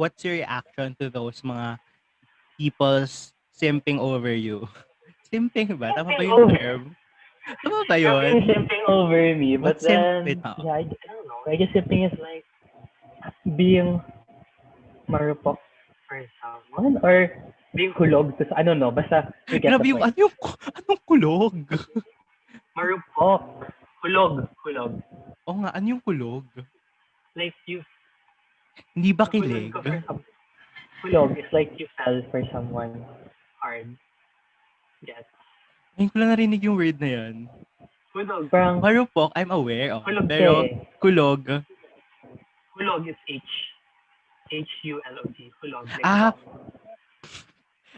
what's your reaction to those mga people's simping over you? Simping ba? Tama ba Simping yung over. term? Tama ba You're being yun? simping over me, but What's wait, then oo. yeah, I don't know. I guess simping is like being marupok for someone or being hulog to I don't know, basta you get the Grabe yung point. anong kulog? Marupok. Hulog. Oo nga, ano yung kulog? Like you Hindi ba nahulog kilig? ka for something. Hulog is like you fell for someone hard. Yes. Ngayon ko lang narinig yung word na yan. Hulog. Parang Marupok, I'm aware. Oh. hulog ka Pero eh. kulog, Hulog is Hulog. Hulog. Like ah,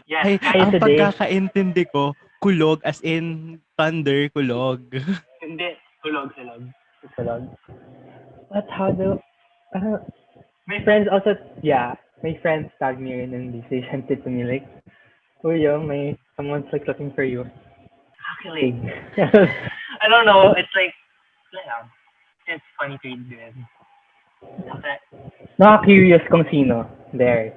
yes, ay, kaya ang today. pagkakaintindi ko, kulog as in thunder, kulog. Hindi. Hulog. Hulog. But how do my friends also my friends tag me in and they sent it to me like, oh yeah, may someone's like looking for you. Maquiling. I don't know. It's like yeah, it's funny to read with. Okay. Nakaka-curious kung sino. There.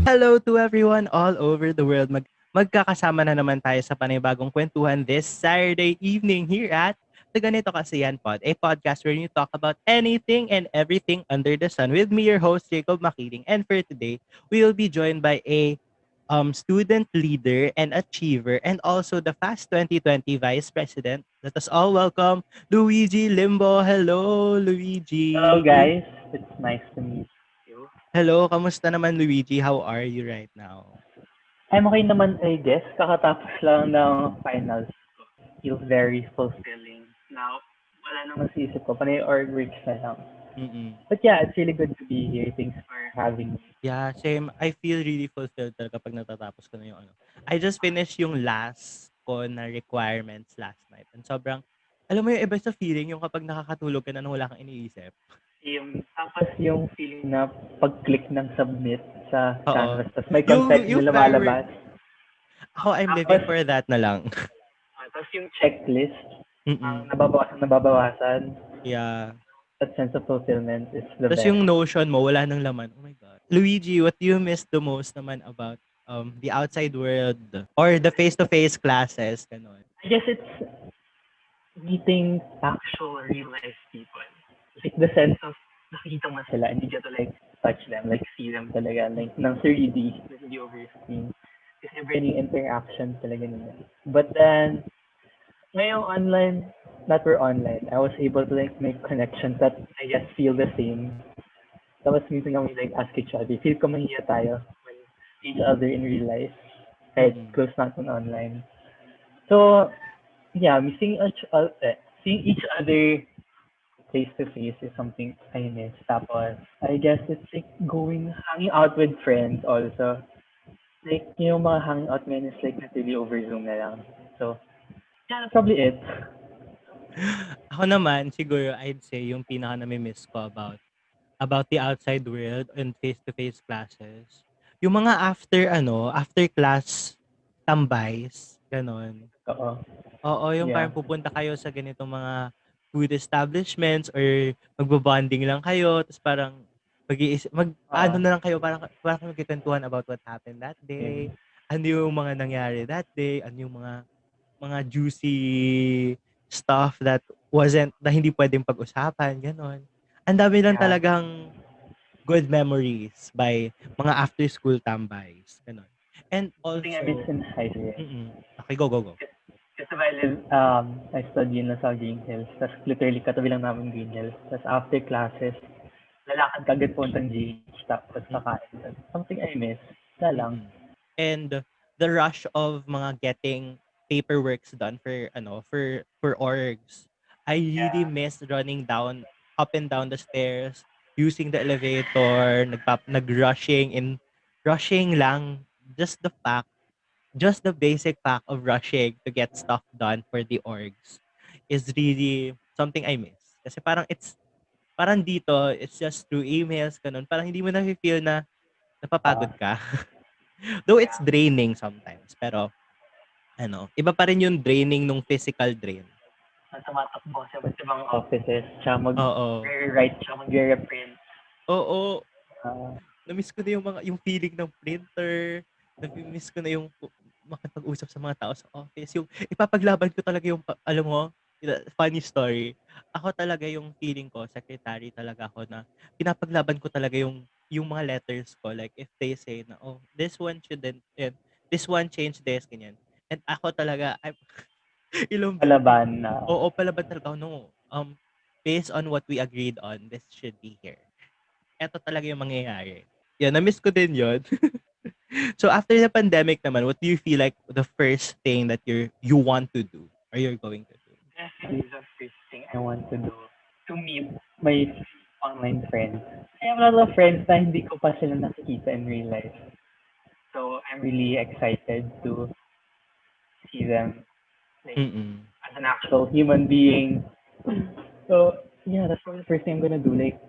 Hello to everyone all over the world. Magkakasama na naman tayo sa panibagong kwentuhan this Saturday evening here at the Ganito Kasi Yan Pod, a podcast where you talk about anything and everything under the sun. With me, your host, Jacob Maquiling. And for today, we will be joined by a student leader and achiever and also the Fast 2020 Vice President. Let us all welcome Luigi Limbo. Hello, Hello Luigi. guys. It's nice to meet you. Hello, kamusta naman Luigi? How are you right now? I'm okay naman, I guess. Kakatapos lang ng finals. Feels very fulfilling. Now, wala naman sa isip ko. Panay org weeks na lang. Mm-mm. But yeah, it's really good to be here. Thanks for having me. Yeah, same. I feel really fulfilled talaga pag natatapos ko na yung ano. I just finished yung last ko na requirements last night. And sobrang, alam mo yung iba sa feeling, yung kapag nakakatulog ka na nang wala kang iniisip. Tapos yung feeling na pag-click ng submit sa Oo. canvas, tapos may Yung, content yung na firework. lumalabas. Ako, I'm living for that na lang. Tapos yung checklist, Mm-mm. nababawasan. Yeah. That sense of fulfillment is the Tapos best. yung notion mo, wala nang laman. Oh my God. Luigi, what do you miss the most naman about the outside world or the face-to-face classes? Ganun. I guess it's meeting actual real life people. Like the sense of nakikita mo sila and you get to like touch them, like see them talaga, like ng 3D, hindi over screen. Kasi bringing interaction talaga nila. But then, ngayong online, not we're online, I was able to like make connections that I guess feel the same. Tapos minsan kami like ask each other, feel ko mahiya tayo when each other in real life. Kahit close natin online. So, yeah, seeing each other face to face is something I miss. Tapos, I guess it's like hanging out with friends also. Like, yung mga hanging out ngayon is like really over Zoom na lang. So, yeah, that's probably it. Ako naman, siguro, I'd say yung pinaka nami-miss ko about the outside world and face-to-face classes. Yung mga after class tambays, ganon. Oo. Oo, yung Yeah. parang pupunta kayo sa ganitong mga food establishments or magbo-bonding lang kayo, tapos parang ano na lang kayo, parang kayo magkikwentuhan about what happened that day, ano yung mga nangyari that day, ano yung mga juicy stuff na hindi pwedeng pag-usapan, gano'n. Ang dami lang Yeah. talagang good memories by mga after school tambays, gano'n. And Something I miss also, in high school. okay, go. Kasi I study na sa Green Hills. Tapos literally katabi lang namin Green Hills. Tapos after classes, lalakad ka agad puntang GH. Tapos kakain. Something I miss. Wala lang. And the rush of mga getting paperworks done for orgs. I really miss running up and down the stairs, using the elevator, rushing lang, just the basic fact of rushing to get stuff done for the orgs is really something I miss. Kasi parang dito, it's just through emails, ganun. Parang hindi mo na-feel na napapagod ka. Though it's draining sometimes, pero iba pa rin yung draining nung physical drain. tumatakbo sa iba't ibang offices, tsaka Oo. mag-rewrite, tsaka mag-reprint. Oo. Uh, Na-miss ko na yung feeling ng printer. Na-miss ko na yung makipag-usap sa mga tao sa office. Yung ipapaglaban ko talaga yung, alam mo, funny story. Ako talaga yung feeling ko, secretary talaga ako na pinapaglaban ko talaga yung mga letters ko. Like if they say na, oh, this one shouldn't, and this one change this, ganyan. And ako talaga, ilang Palaban na. oo, palaban talaga ako, no. Based on what we agreed on, this should be here. Eto talaga yung mangyayari. Yan, na-miss ko din yun. So after the pandemic naman, what do you feel like the first thing that you want to do or you're going to do? Definitely the first thing I want to do to meet my online friends. I have a lot of friends na hindi ko pa sila nakikita in real life. So I'm really excited to see them like Mm-mm. as an actual human being. So yeah, that's probably the first thing I'm gonna do. Like,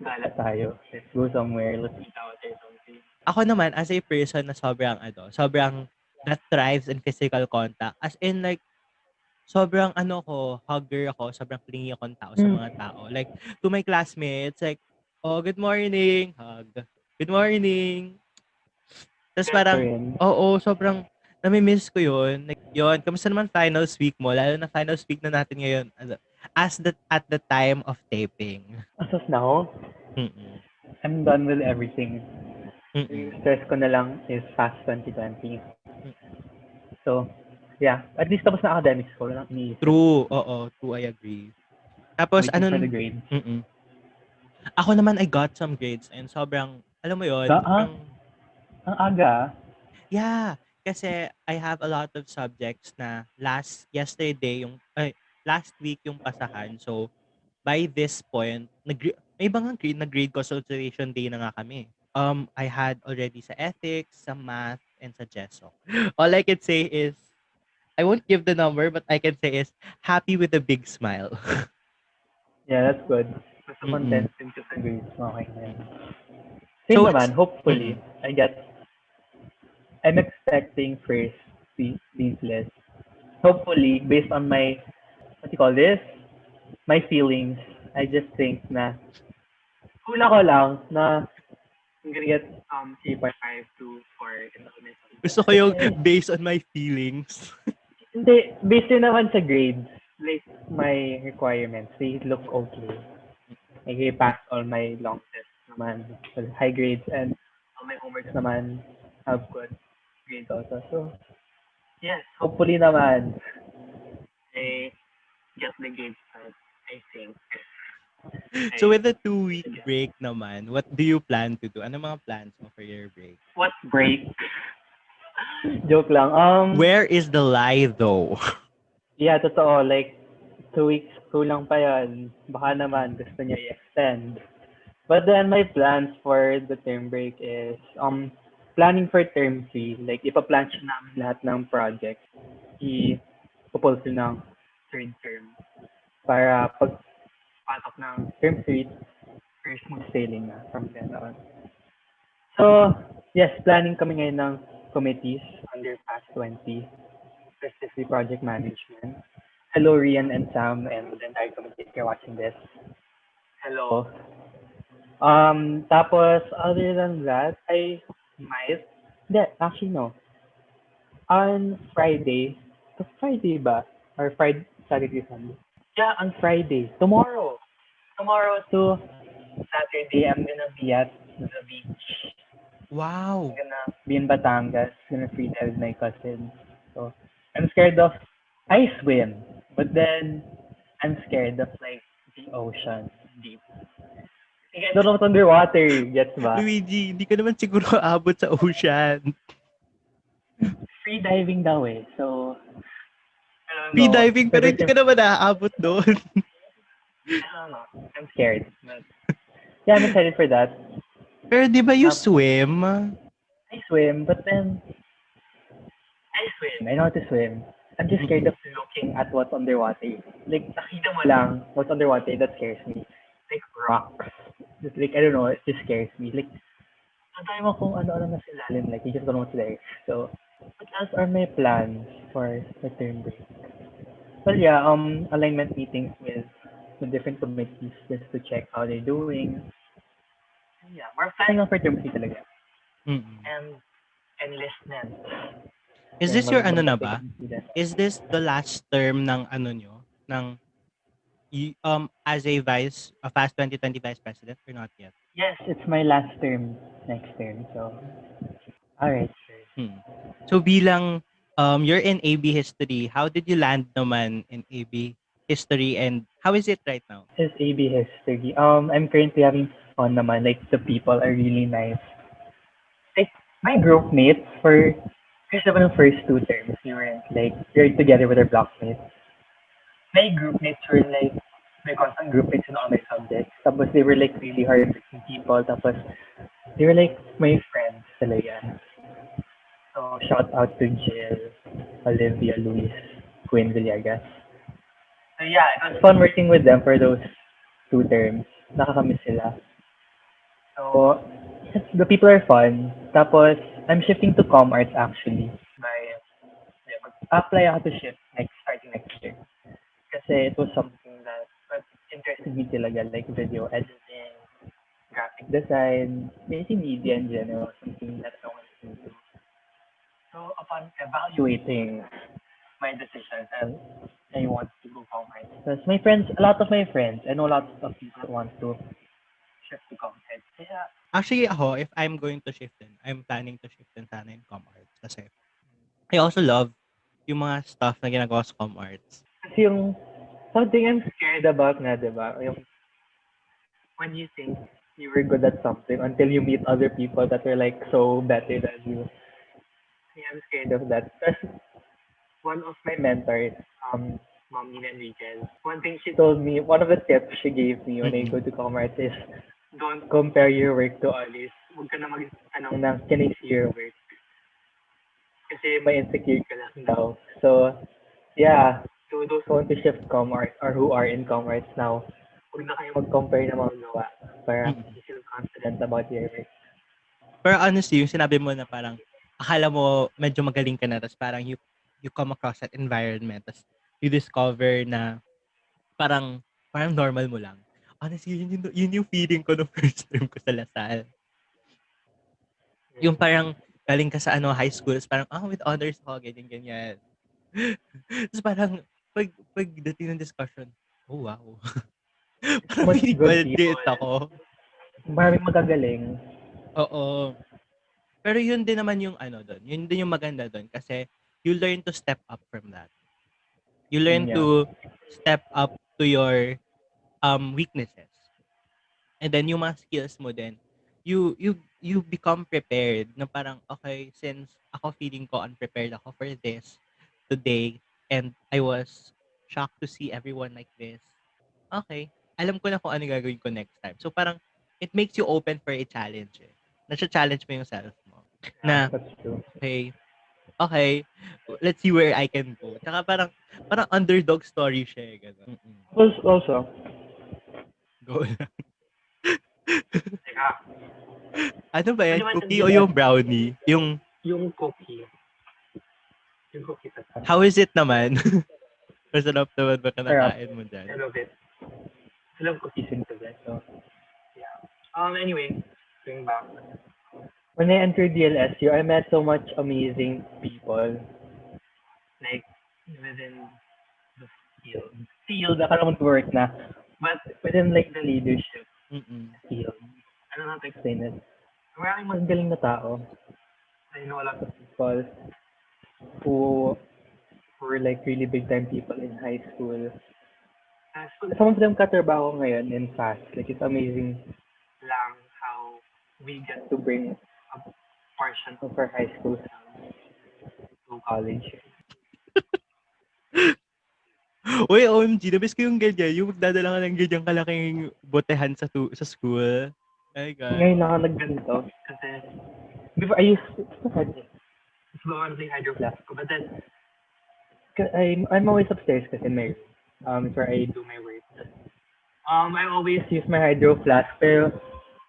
gala tayo. Let's go somewhere. Let's eat out or something. Ako naman, as a person na sobrang that thrives in physical contact. As in like, sobrang hugger ako, sobrang clingy akong tao sa Mm. mga tao. Like, to my classmates, like, oh, good morning, hug. Good morning. Tapos Ganito parang, rin. oo, sobrang nami-miss ko yun. Like, yun, kamusta naman finals week mo? Lalo na finals week na natin ngayon. At the time of taping. As of now, Mm-mm. I'm done with everything. Yung Mm-mm. stress ko na lang is Fast 2020. Mm-mm. So, yeah. At least tapos na academics ko. Wala nang iniisip. True, oo, true, I agree. Tapos, Waiting for the grades. mm-mm. Ako naman, I got some grades and sobrang, alam mo yun, Ah, sobrang, ang aga. yeah, kasi I have a lot of subjects na last week yung pasahan. So, by this point, may mga grade consultation day na nga kami. I had already sa ethics, sa math, and sa GESO. All I can say is, I won't give the number, but I can say is, happy with a big smile. Yeah, that's good. Basta Mm-mm. content din ka sa grades. Okay na yun. Mm-mm. Same So naman, what's, hopefully, mm-mm. I'm expecting first these lists. Hopefully, based on my, what you call this? My feelings, I just think na, hula ko lang na I'm gonna get 3.5 to 4 in all Gusto ko yung Kasi, based on my feelings. hindi, based din naman sa grades, like my requirements, they look okay. I passed all my long tests naman with high grades and all my homeworks naman have good grades also. So, yes, hopefully naman, I get the grades right, I think. So I with the 2 week guess. break naman, what do you plan to do? Ano mga plans mo for your break? What break? Joke lang. Where is the lie though? Yeah, totoo. Like, 2 weeks kulang pa yan. Baka naman gusto niya i-extend. But then my plans for the term break is planning for term 3. Like, ipaplan siya namin lahat ng projects. I-propose ng third term. Para pag patok ng term 3, first smooth sailing na from then on. So, yes, planning kami ngayon ng committees under Past 20, specifically project management. Hello, Rian and Sam and the entire committee if you're watching this. Hello. Tapos, other than that, I might, hindi, actually no. On Friday, Friday ba? Or Friday, Saturday, Sunday? Yeah, on Friday. Tomorrow. Tomorrow to Saturday, I'm gonna be at the beach. I'm Wow. gonna be in Batangas, gonna free dive with my cousins. So, I'm scared of, I swim, but then, I'm scared of like, the ocean, deep. I don't know what's underwater, gets ba? Luigi, hindi ka naman siguro abot sa ocean. Free diving daw eh. So, I don't Free know. diving pero Whether hindi ka naman naaabot doon. I don't know. I'm scared. But yeah, I'm excited for that. Pero di ba you Um, swim? I swim, but then I swim. I know how to swim. I'm just scared Mm-mm. of looking at what's underwater. Like, nakita mo lang what's underwater, that scares me. Like, rocks. Just like, I don't know, it just scares me. Like, ang mo kung ano-ano na sa ilalim. Like, you just don't know what's there. So, what else are my plans for the term break? Well, yeah, alignment meetings with different committees just to check how they're doing. Yeah, more planning on fraternity talaga. Mm. And enlistment. Is Yan, this your ano na mag-take ba? an incident. Is this the last term ng ano nyo? Ng as a Fast 2020 Vice President or not yet? Yes, it's my last term next term. So, alright, sure. Hmm. So bilang you're in AB history, how did you land naman in AB history and how is it right now? This is AB history. I'm currently having fun naman. Like, the people are really nice. Like, my group mates kasi naman the first two terms, we were together with our blockmates. My group mates were like, my constant group mates in all my subjects. Tapos they were like really hardworking people. Tapos they were like my friends talaga. So shout out to Jill, Olivia, Luis, Quinn Villegas. So yeah, it was fun working with them for those two terms. Nakakamiss sila. So the people are fun. Tapos I'm shifting to com arts actually. By yeah, apply ako to shift starting next year. Kasi it was something that interested me talaga, like video editing, graphic design, basically media in general, something that I wanted to do. So upon evaluating my decision, and I want to go commerce. Because my friends, a lot of my friends, I know lots of people that want to shift to commerce. Yeah. Actually ako, if I'm going to shift din, I'm planning to shift din sana in com arts kasi I also love yung mga stuff na ginagawa sa com arts. Kasi yung something I'm scared about na, di ba? Yung when you think you were good at something until you meet other people that are like so better than you. Yeah, I'm scared of that. Because one of my mentors, Mom Nina Enriquez, one thing she told me, one of the tips she gave me when I Mm. go to commerce is don't compare your work to others. Huwag ka na mag-tanong na, can I see your work? Kasi may insecure ka lang daw. So, yeah, to those who want to shift commerce or who are in commerce now, huwag na kayo mag-compare ng mga gawa para Mm. you feel confident about your work. Pero honestly, yung sinabi mo na parang akala mo medyo magaling ka na tapos parang you come across that environment tapos you discover na parang normal mo lang. Honestly, yun yung feeling ko nung first time ko sa Lasal. Yung parang galing ka sa high school, tapos parang, with honors ako, ganyan, ganyan. Tapos parang, pag dating ng discussion, oh wow. So Parang much feeling ko, good people. great ako. Maraming magagaling. Oo. Pero yun din naman yung doon. Yun din yung maganda doon kasi you learn to step up from that. You learn Yeah. to step up to your weaknesses. And then yung mga skills mo din, you become prepared na parang, okay, since ako feeling ko unprepared ako for this today and I was shocked to see everyone like this. Okay, alam ko na kung ano gagawin ko next time. So parang it makes you open for a challenge eh. Nasa-challenge mo yung self mo. Yeah, Na, that's true. okay, okay, let's see where I can go. Tsaka parang underdog story siya eh. Ganun. Mm-mm. Also, Go lang. teka, Ano ba pwede yan? naman sa Cookie o DLS, yung brownie? yung cookie. Yung cookie pa. How is it naman? Masarap naman ba Sarap. kinakain mo dyan? I love it. I love cookies and to that. So, yeah. Anyway, going back. When I entered DLSU, I met so much amazing people. Like, within the field. Field, akala mo work na. But within like the leadership Mm-mm. field. I don't know how to explain it. Maraming magaling na tao. I know a lot of people who were like really big time people in high school. Some of them katrabaho ngayon in fast. Like, it's amazing lang how we get to bring a portion of our high school to college. Uy, OMG, nabis ko yung ganyan. Yung magdadala ka ng ganyang kalaking botehan sa school. Oh my God. Ngayon lang ako nagganito. Kasi, before I used to it's the one thing hydro flask ko. But then, I'm always upstairs kasi my room. It's where I do my work. I always use my hydro flask, pero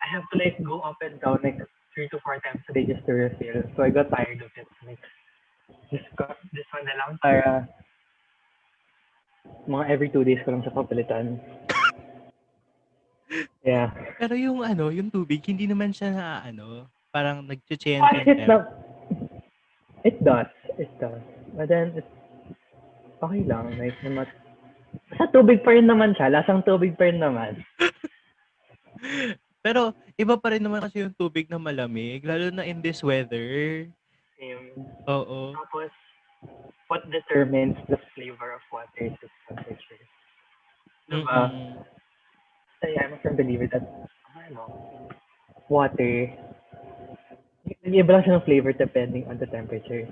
I have to like go up and down like 3 to 4 times a day just to refill. So I got tired of it. Like, just got this one na lang para Mga every 2 days ko lang siya papalitan. Yeah. Pero yung ano, yung tubig, hindi naman siya na ano, parang nag-change in Kahit temp. na, it does. It does. But then, it's okay lang. Like, naman, sa tubig pa rin naman siya. Lasang tubig pa rin naman. Pero iba pa rin naman kasi yung tubig na malamig, lalo na in this weather. Oo. Tapos, what determines the flavor of water is its temperature. Diba? Mm. So, yeah, I'm a firm believer that, ano, water, iba lang siya ng flavor depending on the temperature.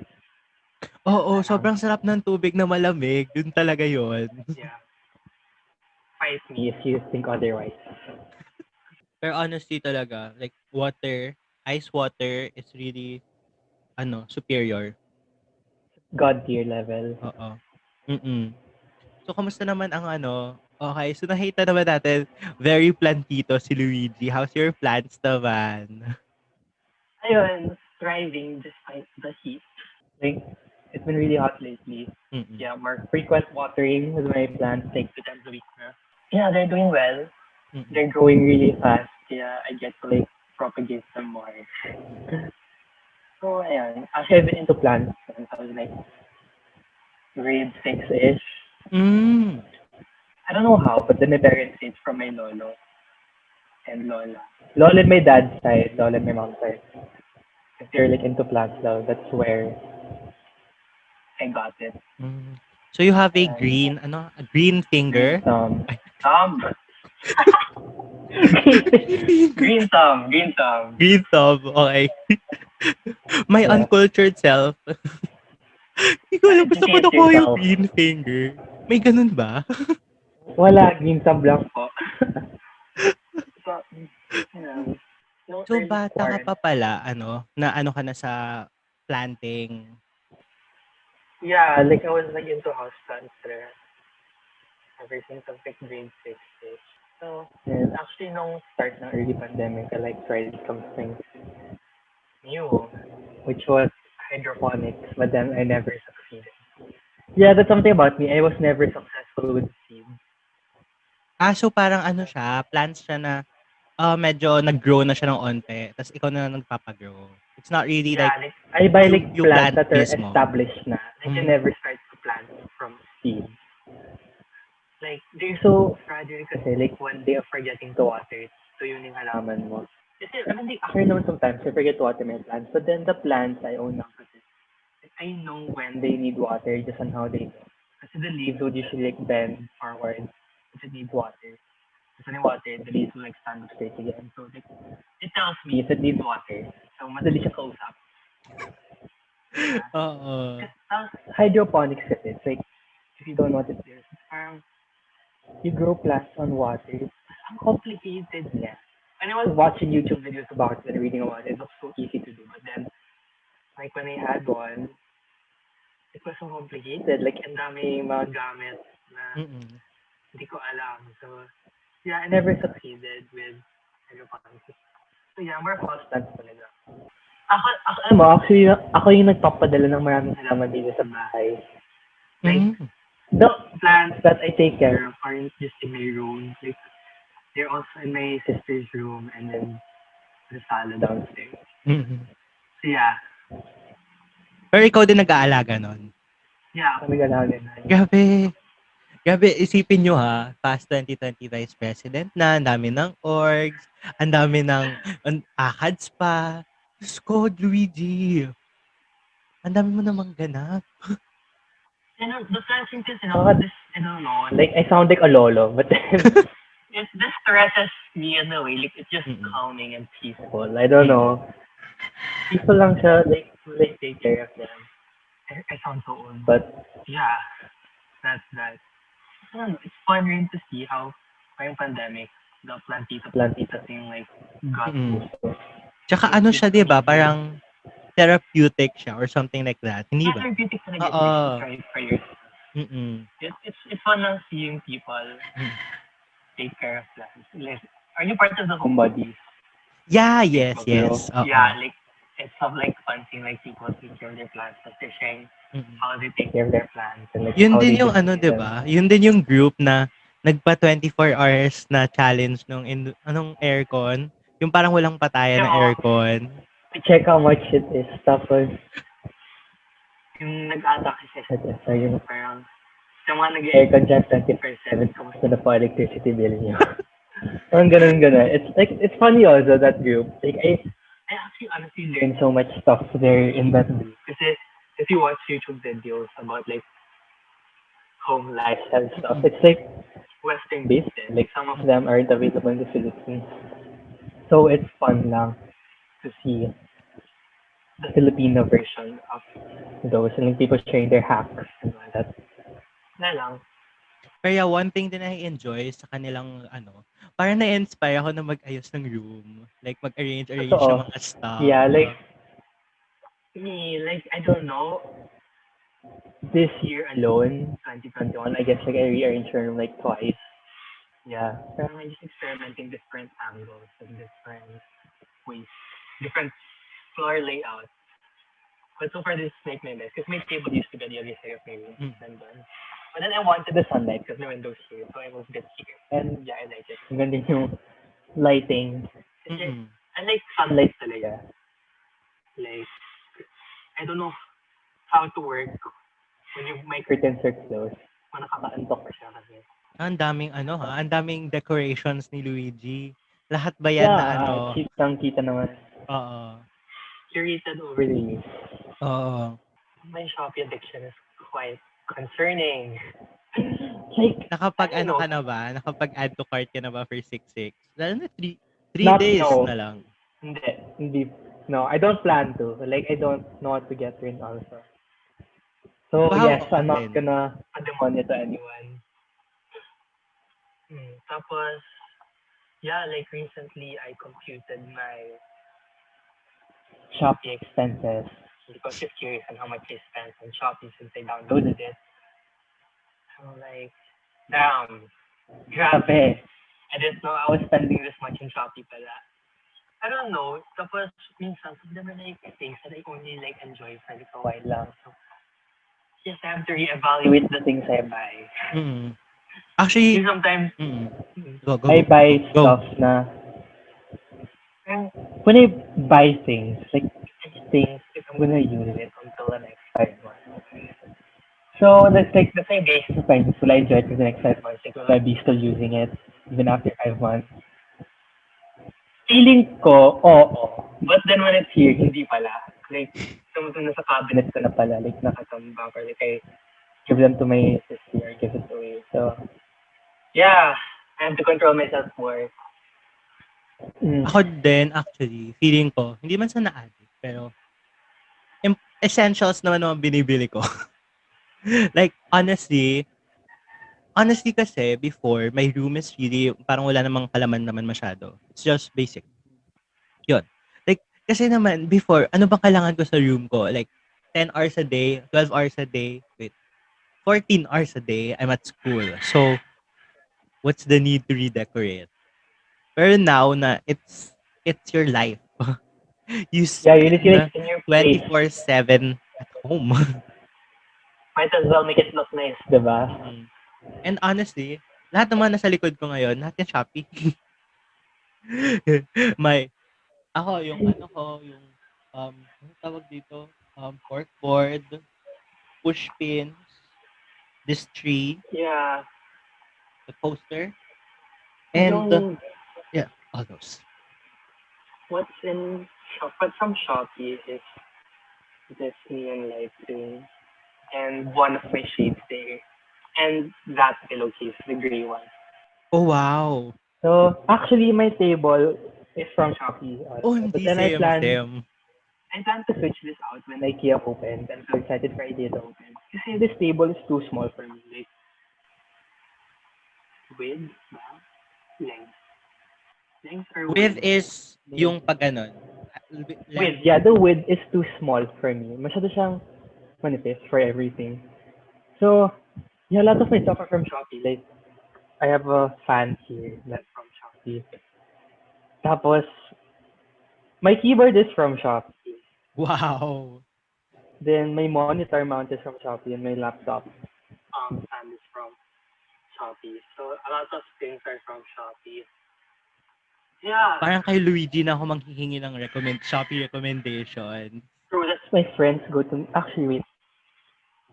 Oo, sobrang sarap ng tubig na malamig. Dun talaga yon. Yeah. Fight me if you think otherwise. Pero honestly talaga, like water, ice water is really superior. God tier level. Oo. So kamusta naman ang okay, so nakita naman natin, very plantito si Luigi. How's your plants naman? Ayun, thriving despite the heat. Like, it's been really hot lately. Mm. Yeah, more frequent watering with my plants, like 2 times a week na. Yeah, they're doing well. They're growing really fast. Yeah, I get to like propagate them more. So, ayan. Actually, I've been into plants since I was like grade 6-ish. Mm. I don't know how, but then my parents say it's from my lolo and lola. Lola on my dad's side, lola on my mom's side. If they're like into plants though, that's where I got it. Mm. So you have a Ayan. a green finger? Green thumb. Ay, Thumb. Green thumb. Green thumb. green thumb, okay. My Yeah. uncultured self. Hindi ko alam kung saan ko Educate nakuha yung yourself. green finger. May ganun ba? Wala, green thumb lang po. So, you know, no So early bata ka quarantine. pa pala, na ka na sa planting. Yeah, like I was like into houseplants there ever since I was like grade 6-ish. So, and actually nung start ng early pandemic, I like tried something new, which was hydroponics, but then I never succeeded. Yeah, that's something about me. I was never successful with seeds. So parang siya, plants siya na medyo nag-grow na siya ng onte, tapos ikaw na nagpapagrow. It's not really Yeah, like like I buy like you plants plant that are mismo. established na. Like I Mm. never start to plant from seeds. Like they're so fragile kasi like one day of forgetting to water, so yun yung halaman mo. Kasi I mean, like, ako naman sometimes I forget to water my plants, but then the plants I own now kasi I know when they need water just on how they go. Kasi the leaves would usually like bend forward if it needs water. Kasi when you water, the leaves will like stand up straight again. So like, it tells me if it needs water. So madali siya kausap. Oo. Hydroponics kasi, it's like, if you don't know what it is, parang you grow plants on water. Ang complicated niya. When I was watching YouTube videos about it and reading about it, it looks so easy to do. But then, like when I had one, it was so complicated. Like, ang dami mga gamit na hindi ko alam. So, yeah, I never succeeded with hydroponics. So, yeah, more house plants talaga. Alam mo, actually, ako yung nagpapadala ng maraming halaman dito sa bahay. Like, the plants that I take care of aren't just in my room. Like, they're also in my sister's room and then the sala downstairs. So, yeah. Pero ikaw din nag-aalaga nun? Yeah, ako nag-aalaga na. Grabe. Grabe, isipin nyo ha, past 2020 Vice President na, ang dami ng orgs, ang dami ng ACADS pa. Diyos ko, Luigi. Ang dami mo namang ganap. You know, the plants thing is, this, I don't know, like, I sound like a lolo, but then, this stresses me in a way. Like, it's just calming and peaceful. I don't know. Peaceful lang siya, like, take care of them. I sound so old. But, yeah, that's that. It's fun rin to see how, yung pandemic, the plantita thing, like, got boosted. Tsaka siya, di ba? Parang therapeutic siya or something like that. Hindi ba? Therapeutic talaga. Oo. Try for yourself. It's fun lang seeing people take care of plants. Like, are you part of the homebodies? Yeah, yes. Yeah, like, it's of like fun seeing like people take care of their plants, like they're sharing Mm. how they take care of their plants and like Yun how din they yung ano, display 'di them. ba? Yun din yung group na nagpa 24 hours na challenge nung anong aircon, yung parang walang patayan na So, aircon. to check how much it is. Tapos, yung nag-attack kasi sa test, yung parang, sa mga nag-aircon dyan 24/7, kamusta na po electricity bill niyo? Parang ganun. It's funny also, that group. Like, I actually honestly learned so much stuff there in that group. Kasi, if you watch YouTube videos about like home lifestyle stuff, Mm. it's like Western based. Like some of them aren't available in the Philippines. So it's fun lang to see the Filipino version of those and like people sharing their hacks and all that. Na lang. Pero yeah, one thing din I enjoy sa kanilang ano, parang na-inspire ako na mag-ayos ng room. Like mag-arrange ng Totoo. mga stuff. Yeah, like me, like I don't know, this year alone, 2021, I guess like I rearranged my room like twice. Yeah. Parang I'm just experimenting different angles and different ways, different floor layouts. But so far, this is like my best. Because my table used to be the other side of my room. Mm. And then, but then I wanted the sunlight because my window's here. So I moved it here. And yeah, I like it. Ang ganda yung lighting. Kasi Mm. I like sunlight talaga. Like, I don't know how to work when my curtains are closed. Nakakaantok pa siya kasi. Ang daming ano ha, ang daming decorations ni Luigi. Lahat ba yan na Yeah, ano? kitang-kita naman. Oo. Curated over the years. Oo. My Shopee addiction is quite concerning. Like, I Nakapag don't ano know. ka na ba? Nakapag-add to cart ka na ba for 6/6? Lalo na 3 Not days no. na lang. Hindi. No, I don't plan to. Like, I don't know what to get rid also. So, Wow, yes, ako I'm not din. gonna demonyo to anyone. Tapos, yeah, like recently, I computed my Shopee expenses because just curious on how much I spent on Shopee since I downloaded it. I'm like, damn, grabe. I didn't know I was spending this much in Shopee pala. I don't know. Tapos, minsan, some of them are like things that I only like enjoy for like a while lang. So, yes, I have to reevaluate the things I buy. Mm. Actually, Sometimes, mm. mm, Go, go, I go. buy Go. stuff na, when I buy things, like, I think if I'm gonna use it until the next 5 months. So, that's my basis of finding. Will I enjoy it for the next 5 months? Like, will I be still using it even after 5 months? Feeling ko, oo. But then when it's here, hindi pala. Like, tumutunog sa cabinet ko na pala. Like, nakatambak or like, I give them to my sister or give it away. So, yeah. I have to control myself more. Ako din, actually, feeling ko, hindi man sa na-addict, pero essentials naman naman binibili ko. Like, honestly kasi, before, my room is really, parang wala namang kalaman naman masyado. It's just basic. Yun. Like, kasi naman, before, ano bang kailangan ko sa room ko? Like, 10 hours a day, 12 hours a day, wait, 14 hours a day, I'm at school. So, what's the need to redecorate? Pero now na it's your life. You Yeah, you need spend like in your place. 24/7 at home. Might as well make it look nice, diba? Mm. And honestly, lahat naman nasa likod ko ngayon, lahat yan Shopee. May ako yung ano ko, yung ano tawag dito? Corkboard, push pins, this tree, Yeah. the poster, and Yung yeah, all those. what's in shop, but from Shopee is this neon lighting and one of my shades there. And that pillowcase, the gray one. Oh wow. So actually my table is from Shopee Oh, also. But hindi then same. I plan to switch this out when IKEA opens. I'm so excited for IKEA to open. Kasi this table is too small for me. Like width, length. Length or Width width? is Length. yung pag ganon. Width, Length yeah, is the width is too small for me. Masyado siyang manifest for everything. So, yeah, a lot of my stuff are from Shopee. Like, I have a fan here that's from Shopee. Tapos, my keyboard is from Shopee. Wow. Then my monitor mount is from Shopee and my laptop stand is from Shopee. So a lot of things are from Shopee. Yeah. Parang kay Luigi na ako manghihingi ng Shopee recommendation. So that's my friends go to. Actually, wait.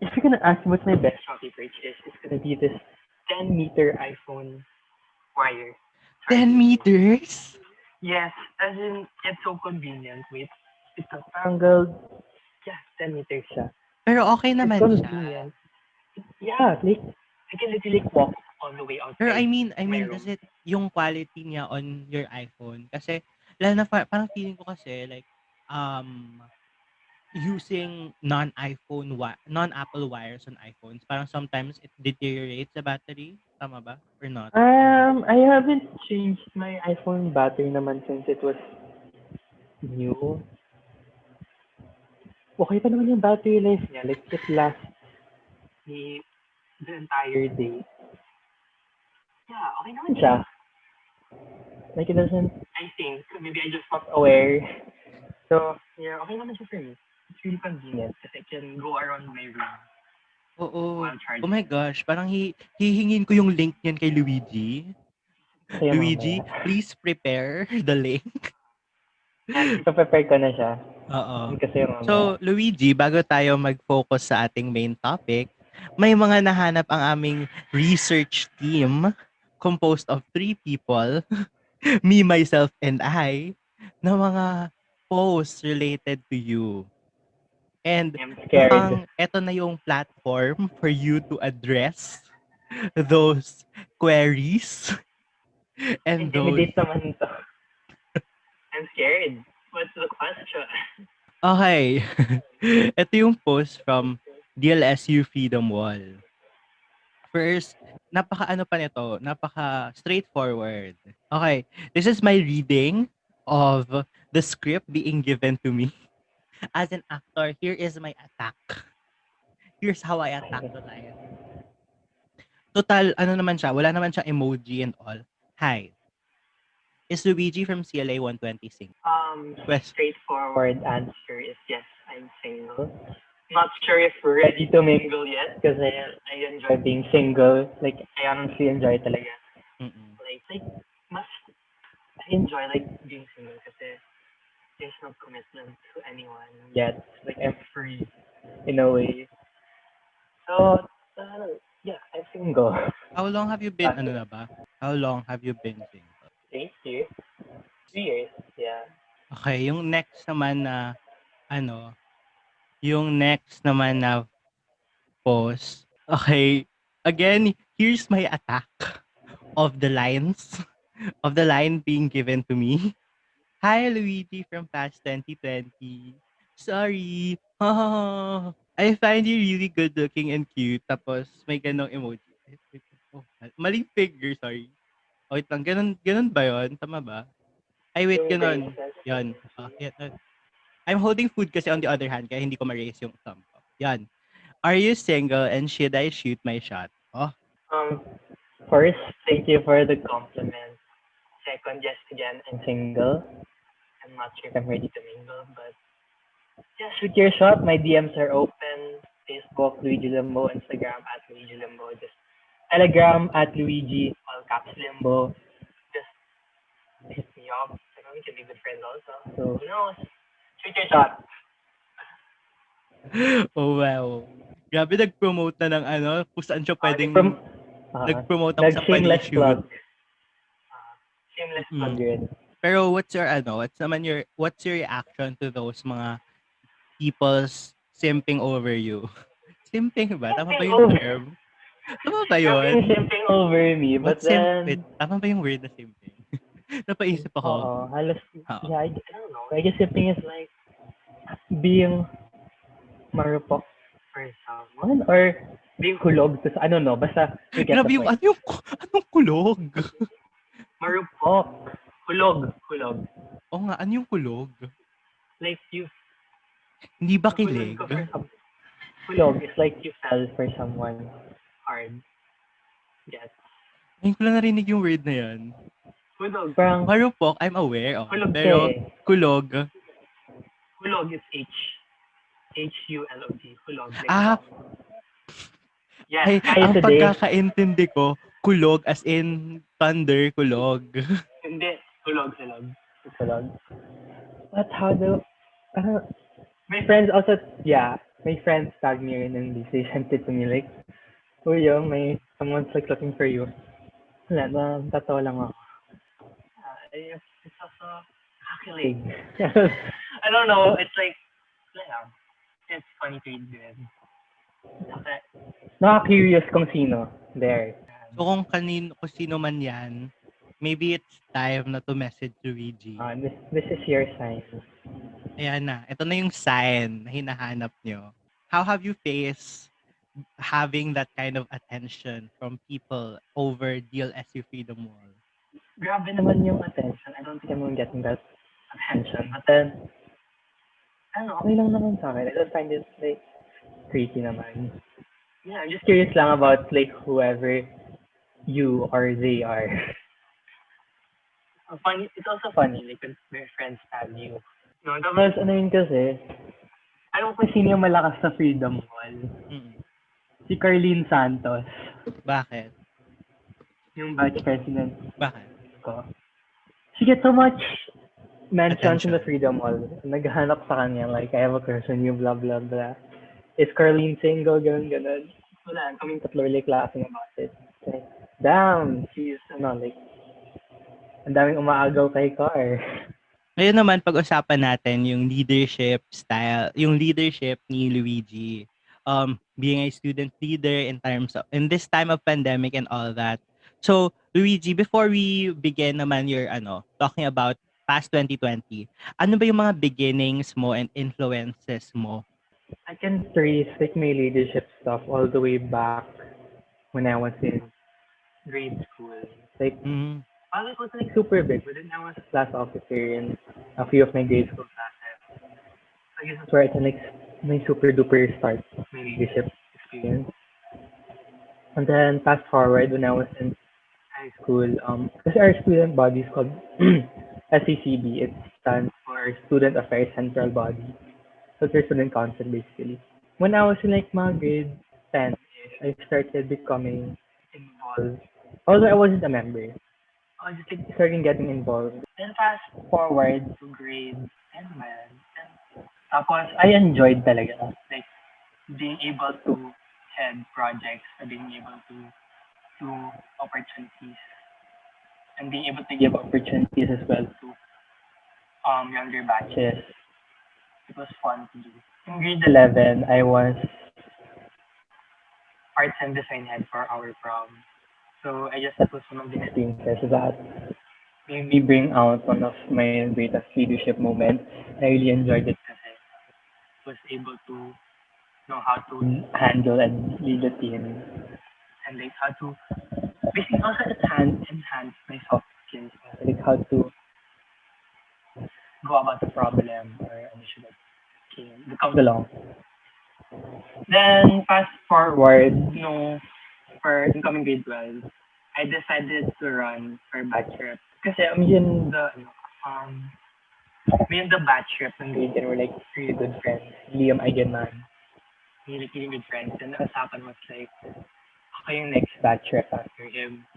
If you're gonna ask me what my best Shopee purchase, it's gonna be this 10-meter iPhone wire 10 charging cable. meters? Yes, as in it's so convenient. Wait, it's a tangled. Yeah, 10 meters siya. Pero okay It's naman siya. convenient. Yeah, like I can literally walk all the way Pero outside I my mean, room. kasi yung quality niya on your iPhone, kasi, lalo na parang feeling ko kasi, like, um, using non-Apple wires on iPhones, parang sometimes it deteriorates the battery. Tama ba? Or not? I haven't changed my iPhone battery naman since it was new. Okay pa naman yung battery life niya. Like, it lasts the, the entire day. Yeah, okay naman siya. Like, it doesn't, I think, maybe I just not aware. So, yeah, okay naman siya for me. It's really convenient because I can go around my room Oo. while Oh charging. my gosh, parang hihingin ko yung link niyan kay Luigi. Kaya Luigi, mamaya. please prepare the link. Yes, ipaprepare ko na siya. Oo. Kasi mamaya. So, Luigi, bago tayo mag-focus sa ating main topic, may mga nahanap ang aming research team composed of 3 people, me, myself, and I, na mga posts related to you. And I'm scared. mukhang eto na yung platform for you to address those queries and those. Intimidate naman to. I'm scared. What's the question? Okay. Ito yung post from DLSU Freedom Wall. First, napaka-ano pa nito, napaka-straightforward. Okay, this is my reading of the script being given to me. As an actor, here is my attack. Here's how I attack the lion. Total, ano naman siya, wala naman siya emoji and all. Hi, is Luigi from CLA 120 Quest. Straightforward answer is yes, I'm single. Not sure if we're ready to mingle yet because I enjoy being single. Like, I honestly enjoy talaga. Mm-mm. Like, mas, I enjoy like being single kasi there's no commitment to anyone yet. Like, I'm free in a way. So, yeah, I'm single. How long have you been, ano na ba? How long have you been single? 8 years? 3 years? Yeah. Okay, yung next naman na, ano, yung next naman na post. Okay, again, here's my attack of the lines, of the line being given to me. Hi, Luigi from past 2020. Sorry. I find you really good looking and cute. Tapos, may ganong emoji. Wait, oh, maling figure, sorry. Oh, wait lang, ganun ba yun? Tama ba? Ay, wait, Yung ganun. braces. Yan. Yan. I'm holding food kasi on the other hand, kaya hindi ko ma-raise yung thumb ko. Yan. Are you single and should I shoot my shot? Oh, Um, First, thank you for the compliment. Second, yes, again, I'm single. I'm not sure if I'm ready to mingle, but yeah, shoot your shot. My DMs are open. Facebook, Luigi Limbo. Instagram, @Luigi Limbo. Just Telegram, @Luigi, all caps Limbo. Just hit me up. I know we can be good friends also. So, who knows? Shoot your shot. oh wow. Grabe nag-promote na ng ano, kung saan siya From pwedeng nag-promote ako sa nag-shameless pani-shoot. plug. Shameless plug Mm. rin. Pero what's your reaction to those mga people's simping over you? Simping ba? Tama ba Simping yung over. term? Tama ba You're being yun? simping over me, but Wait, then tama ba yung word na simping? Napaisip ako. halos, Oo. yeah, I don't know. I guess simping is like being marupok for someone or being hulog to, I don't know, basta you get the Grabe yung, point. anong kulog? Marupok. Hulog. Oo nga, ano yung kulog? Like you, Hindi ba hulog kilig? ka for some, hulog is like you fell for someone hard. Yes. Ngayon ko lang narinig yung word na yan. Hulog. Parang Marupok, I'm aware. Oh. hulog ka Pero, eh. kulog, Hulog is Hulog. Hulog, like Ah, song. Yes, ay, kaya ang today. pagkakaintindi ko, kulog as in thunder, kulog. Hindi, hulog. It's hulog. That's how the, uh, my friends also, yeah, my friends tag me rin and they sent it to me like, oh yo, may, someone's like looking for you. Wala, tatawa lang ako. It's also hakilig. I don't know, it's like, yeah, it's funny to read good. Okay. Nakaka-curious kung sino. There. So kung sino man yan, maybe it's time na to message to Luigi. This is your sign. Ayan na, ito na yung sign na hinahanap nyo. How have you faced having that kind of attention from people over DLSU Freedom Wall? Grabe naman yung attention. I don't think I'm getting that attention. But then, ano, okay lang naman sa akin. I don't find it like creepy naman. Yeah, I'm just curious lang about like whoever you or they are. Funny, it's also funny like when my friends tag you. No, tapos ano yun kasi, alam ko kung sino yung malakas sa Freedom Wall. Mm. Si Carlene Santos, Bakit? yung Vice President Bakit? ko. She gets so much mentions in the Attention. Freedom Wall. Naghahanap sa kanya, like, I have a crush on you, blah, blah, blah. Is Carlene single? Ganun. Wala, kaming tatlo like laughing about it. Like, damn, she's, like, ang daming umaagaw kay Car. Ngayon naman, pag-usapan natin yung leadership style, yung leadership ni Luigi. Being a student leader in this time of pandemic and all that. So, Luigi, before we begin naman your talking about past 2020, ano ba yung mga beginnings mo and influences mo? I can trace like my leadership stuff all the way back when I was in grade school. Like, Mm, I was like super big, but then I was a class officer in a few of my grade school classes. I guess that's where I can like my super duper start of my leadership experience. And then fast forward when I was in high school, because our student body is called SCCB. It stands for Student Affairs Central Body. So it's your student council basically. When I was in like my grade 10-ish, I started becoming involved. Although I wasn't a member, I was just like starting getting involved. Then fast forward to grade 10, man. Tapos, I enjoyed talaga. Like, being able to head projects, being able to do opportunities, and being able to give opportunities as well to younger batches. It was fun to do. In grade 11, I was arts and design head for our prom. So I guess that was one of the experiences that made me bring out one of my greatest leadership moments. I really enjoyed it because I was able to know how to handle and lead the team and like how to basically also enhance my soft skills, like how to go about the problem or an issue that comes along. Then fast forward, for incoming grade 12, I decided to run for batch rep. Kasi me and the batch rep ng grade 10 were like really good friends. Liam Eigenman. Really good friends. And nakasapan was like, ako yung next batch rep after him.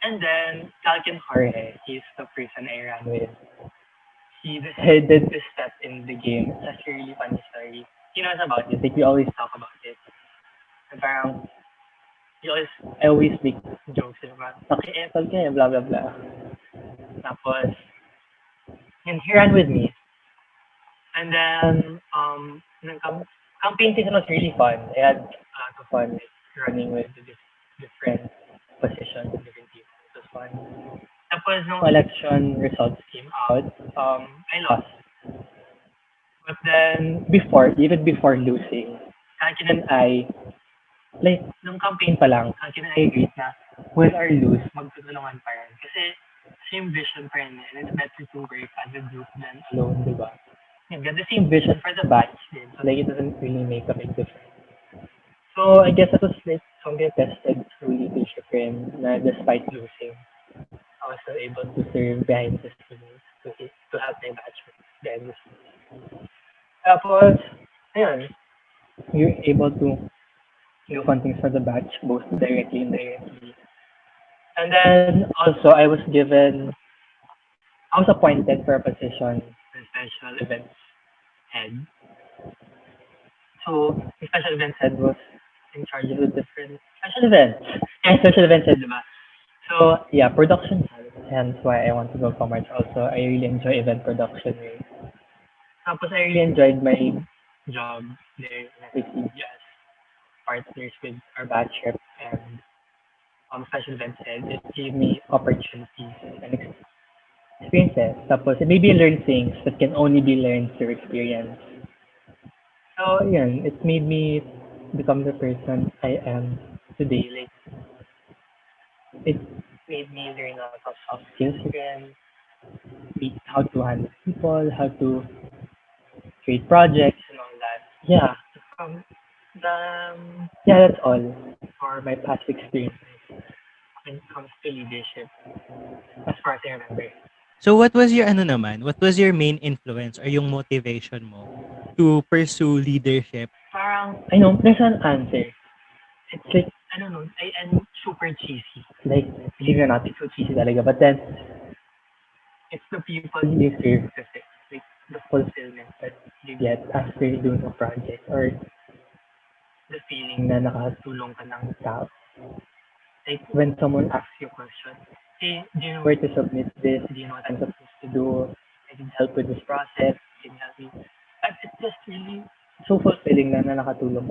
And then, Calvin Jorge, he's the person I ran with. He decided to step in the game. It's a really funny story. He knows about it. Like, we always talk about it. And parang, I always make jokes about, paki-epal ka blah, blah, blah. Tapos, and he ran with me. And then, campaign season was really fun. I had a lot of fun like, running with the different positions and different teams. It was fun. Tapos, nung election results came out, I lost. But then, even before losing, Kankin and I, like, nung campaign pa lang, Kankin and I agreed na, win or lose, magtutulungan pa rin. Kasi, same vision pa rin. And it's better to work as a group than alone, di ba? You've got the same vision for the batch din. So, like, it doesn't really make a big difference. So, I guess that was, like, something I tested through leadership rin, na despite losing, I was still able to serve behind the scenes to help my batch behind the scenes. Tapos, ayun, you're able to do fun things for the batch, both directly and indirectly. And then also, I was appointed for a position as special events head. So, the special events head was in charge of the different special events. Yeah, special events head, diba? So, yeah, production hence why I want to go commerce also. I really enjoy event production. Eh. Tapos I really enjoyed my job there in FACG as partners with our batch rep and special events head. It gave me opportunities and experiences. Tapos it made me learn things that can only be learned through experience. So, yun, it made me become the person I am today. Like, it made me learn a lot of soft skills again, how to handle people, how to create projects and all that. Yeah, um, yeah, that's all for my past experiences when it comes to leadership, as far as I remember. So what was your ano naman? What was your main influence or yung motivation mo to pursue leadership? Parang, I know, there's an answer. It's like, I don't know, I am super cheesy. Like, believe it or not, it's so cheesy talaga. But then, it's the people you serve kasi. Like, the fulfillment that you get after doing a project or the feeling na nakatulong ka ng tao. Like, when someone asks you a question, hey, do you know where to submit this? Do you know what I'm supposed to do? I need help with this process. Can you help me? And it's just really so fulfilling na nakatulong.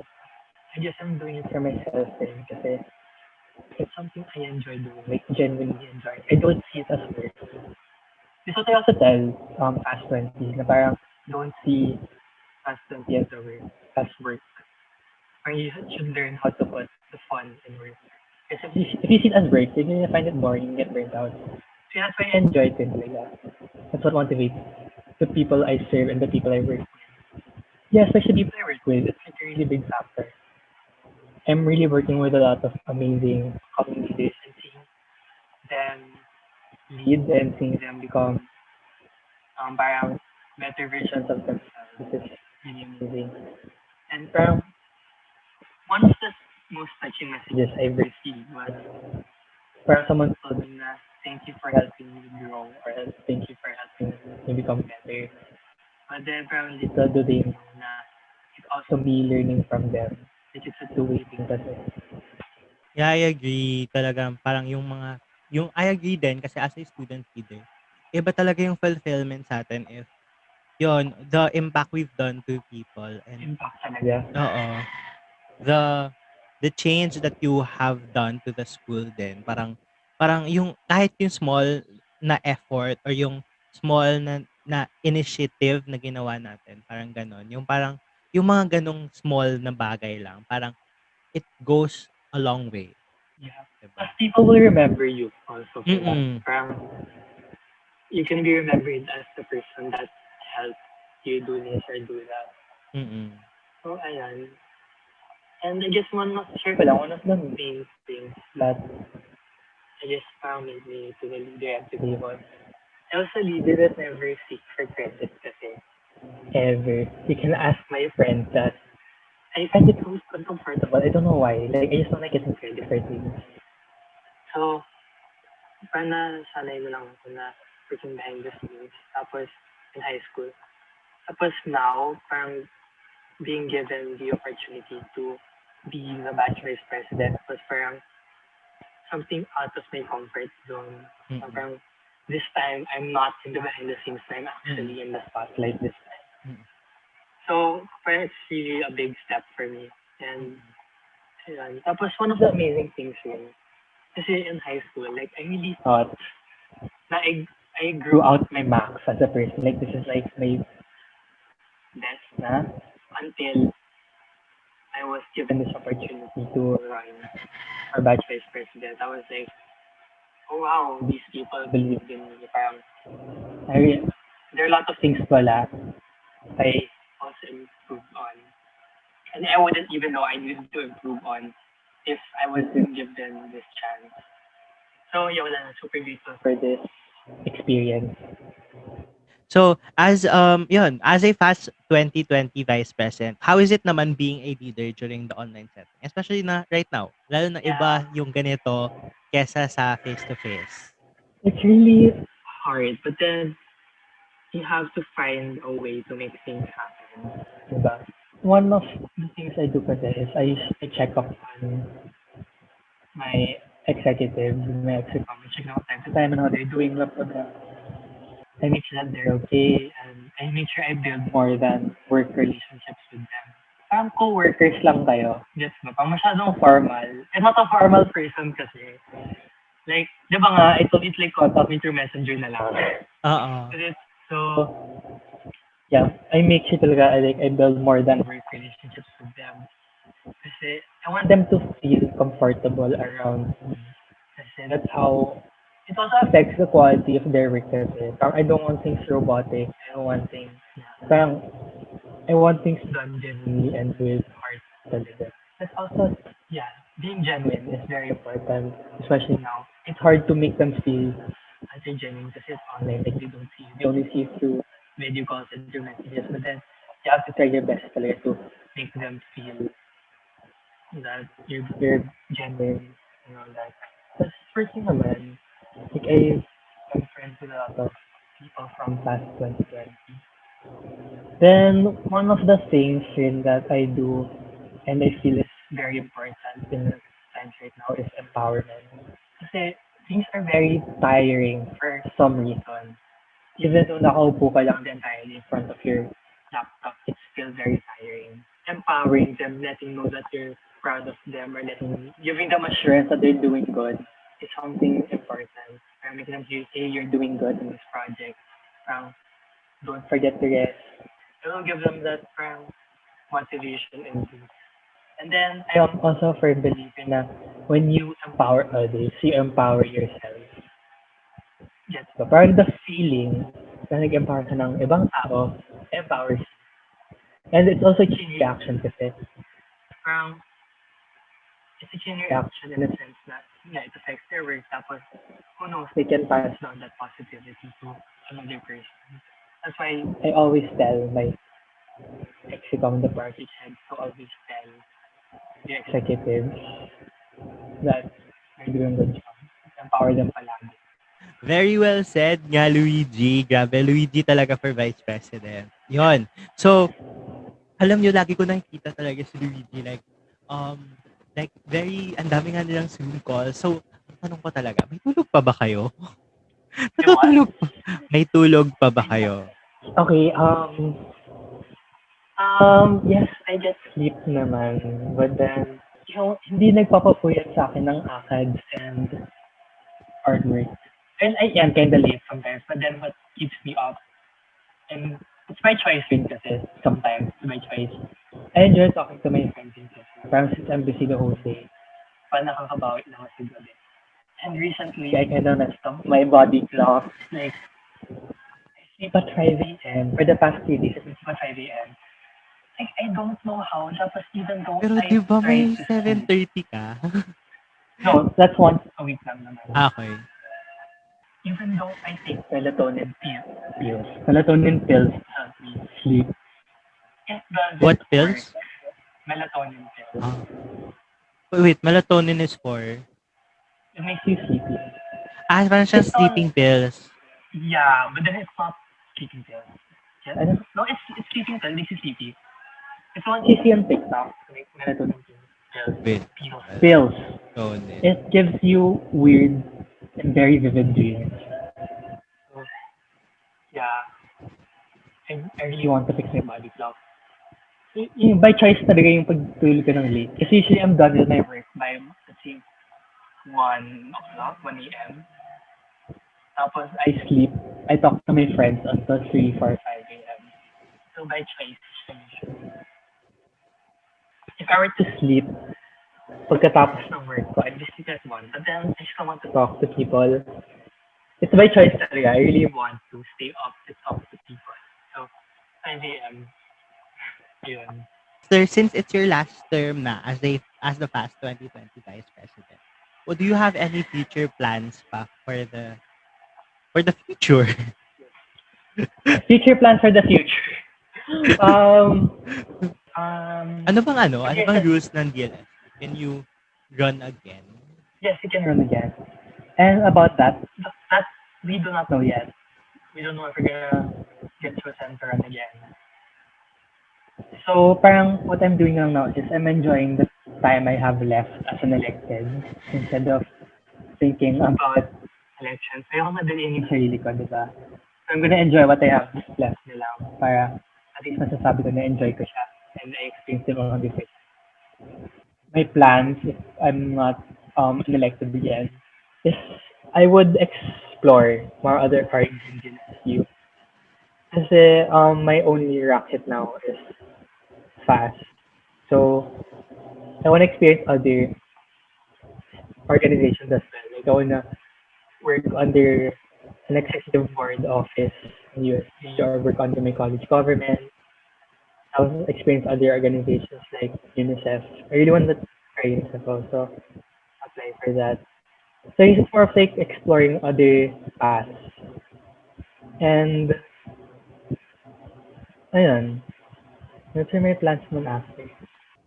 I guess I'm doing it for myself din kasi it's something I enjoy doing, like genuinely enjoy. I don't see it as work. This is what I also tell Past 20 na parang don't see Past 20 as a work, as work. Or you should learn how to put the fun in work. Because if you see it as work, you're gonna find it boring and get burnt out. So that's why I enjoy it like that. That's what motivates the people I serve and the people I work with. Yeah, especially people I work with. It's like a really big factor. I'm really working with a lot of amazing leaders and seeing them lead and seeing them become parang better versions of themselves. This is really amazing. And parang one of the most touching messages I've received was parang someone told me na thank you for helping me grow or thank you for helping me become better. But then parang little do they know na it's also me learning from them. Like it's a two-way thing kasi. Yeah, I agree. Talagang parang yung I agree din kasi as a student leader, iba talaga yung fulfillment sa atin if yon the impact we've done to people and Impact talaga. oo, the the change that you have done to the school din parang parang yung kahit yung small na effort or yung small na initiative na ginawa natin parang ganon yung parang yung mga ganong small na bagay lang parang it goes a long way, Yeah. 'di Plus ba? people will remember you also for that. Mm. Parang you can be remembered as the person that helped you do this or do that. Mm. So, ayan. And I guess share ko lang, one of the main things that I guess found me to the leader at today was I was a leader that never seek for credit kasi ever. You can ask my friend that I find it so uncomfortable. I don't know why. Like, I just don't like getting credit for things. So, parang nasanay na lang ako na working behind the scenes. Tapos, in high school. Tapos now, parang being given the opportunity to be the batch vice president was parang something out of my comfort zone. Mm. Parang this time, I'm not in the behind the scenes. I'm Mm. actually in the spotlight this time. Mm. So, parang it's really a big step for me. And, Mm. ayun. Tapos, one of the amazing things yun, kasi in high school, like, I really thought na I grew out my max as a person. Like, this is like my best na until I was given this opportunity to run for batch vice president. I was like, oh wow, these people believed in me. Parang, there are a lot of things pala I also improved on. And I wouldn't even know I needed to improve on if I wasn't given this chance. So, yeah, wala na. Super grateful for this experience. So, as a fast 2020 vice president, how is it naman being a leader during the online setting? Especially na right now, lalo na Yeah, iba yung ganito kesa sa face-to-face. it's really hard, but then you have to find a way to make things happen. Diba? One of the things I do kasi is I check up on my executives, my exec check out time to time and how they're doing lang for them. I make sure that they're okay, and I make sure I build more than work relationships with them. Parang co-workers lang kayo. Gets mo? Pang masyadong formal. I'm not a formal person kasi. Like, di ba nga, I told you like contact me through messenger na lang. Oo. So, yeah, I make sure talaga I build more than work relationships with them. Kasi I want them to feel comfortable around me. Kasi that's how it also affects the quality of their work kasi. Parang I don't want things robotic. I don't want things, parang I want things done genuinely and with heart talaga. That's also, yeah, being genuine is very important, especially now. It's hard to make them feel as a genuine kasi it's online, like they don't see you. They only see you through video calls and through messages, but then you have to try your best talaga to make them feel that you're genuine and all that. Because first thing naman, like I'm friends with a lot of people from past 2020. Then one of the things in that I do and I feel is very important in times right now is empowerment. Kasi things are very tiring for some reason. Even though nakaupo ka lang the entirely in front of your laptop, it's still very tiring. Empowering them, letting know that you're proud of them, or giving them assurance that they're doing good is something important. Or making them feel, hey, you're doing good in this project. Don't forget to rest. It will give them that motivation and boost. And then I am also a firm believer na when you empower others, you empower yourself. Yes. So parang the feeling na nag-empower ka ng ibang tao, empowers you. And it's also a chain reaction kasi parang it's a chain reaction in a sense that yeah, it affects their work tapos who knows, they can pass down that positivity to another person. That's why I always tell my execom department heads to always tell the executives that they're doing a good job. Empower them palagi. Very well said nga, Luigi. Grabe, Luigi talaga for Vice President. Yon. So, alam nyo, lagi ko nakikita talaga si Luigi. Ang dami nga nilang Zoom call. So, ang tanong ko talaga, may tulog pa ba kayo? Yung what? Natutulog pa. May tulog pa ba kayo? Okay, yes, I get sleep naman. But then, hindi nagpapapuyat sa akin ng ACADS and hard work. And I am kind of late sometimes, but then what keeps me up, and it's my choice rin kasi sometimes, it's my choice. I enjoy talking to my friends in person. Parang since I'm busy the whole day, pa nakakabawi lang kasi gabi. And recently, I kind of messed up my body clock. Like, I sleep at 5 a.m. For the past 3 days, I sleep at 5 a.m. Like, I don't know how. Tapos even though Pero I di ba try may to sleep. 7:30 ka? No, that's once a week lang naman. Okay. Even though I take melatonin pills to help me sleep, it What doesn't work. pills? Melatonin pills. Ah. Wait, melatonin is for? It makes you sleepy. Parang siyang It's on, sleeping pills. yeah, but then it's not sleeping pills. Yeah, I don't, no, it's sleeping pills. Makes you sleepy. It's on you on TikTok, like melatonin pills. Wait. Pills. Melatonin. It gives you weird and very vivid dreams. So, yeah, I really want to fix my body clock. By choice talaga yung pagtulog ka ng late. Kasi usually I'm done with my work by, let's say, 1 o'clock, 1 a.m. Tapos I sleep. I talk to my friends until 3, 4, 5 a.m. So by choice, usually. If I were to sleep pagkatapos ng work ko, I'd just sleep at 1. But then I still want to talk to people. It's by choice talaga. I really want to stay up to talk to people. So 5 a.m. Yun. Sir, since it's your last term na as the past 2020 Vice President, do you have any future plans pa for the future? Yeah, future plans for the future. Um, um, Ano here's bang a, rules ng DLST? Can you run again? yes, you can run again. And about that we do not know yet. We don't know if we're gonna get chosen to run again. So, parang what I'm doing lang now is I'm enjoying the time I have left as an elected instead of thinking about elections. Ayoko madaliin yung sarili ko, di ba? So, I'm gonna enjoy what I have left na lang para at least masasabi ko na enjoy ko siya and I experience it all this. My plans, if I'm not unelected again, is I would explore more other parties in GNSU. Kasi my only racket now is fast. So I want to experience other organizations as well. Like I want to work under an executive board office in USD or work under my college government. I want to experience other organizations like UNICEF. I really want to try UNICEF also, apply for that. So it's more of like exploring other paths. And ayun, that's my plans naman after.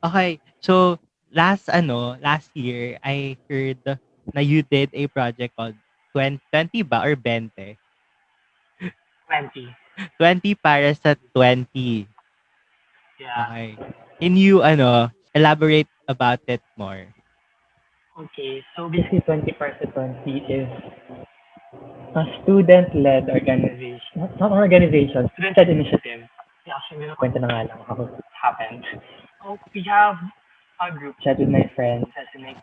Okay, so last year, I heard na you did a project called 20 ba or 20? 20. 20 para sa 20. Yeah. Okay. Can you elaborate about it more? Okay. So basically 20 is a student-led organization. Not an organization, student-led initiative. Yeah, actually, may kwento na nga lang how it happened. So we have a group chat with my friends, as in like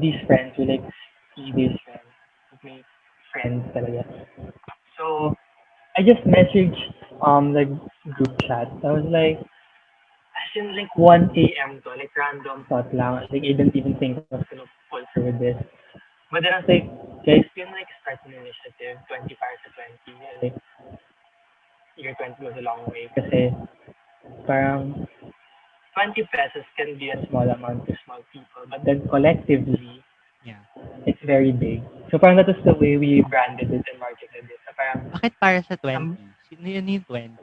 these friends we like see these friends, like my friends talaga. So I just messaged the group chat. I was like, as in like 1 a.m. to, like random thought lang. Like I didn't even think I was gonna pull through with this. But then I was like, guys, can like start an initiative, 25 to 20. Like year 20 was a long way. Kasi parang 20 pesos can be a small amount to small people. But then collectively, Yeah. it's very big. So parang that was the way we branded it and marketed it. So parang Bakit para sa um, 20? Sino yun yung 20?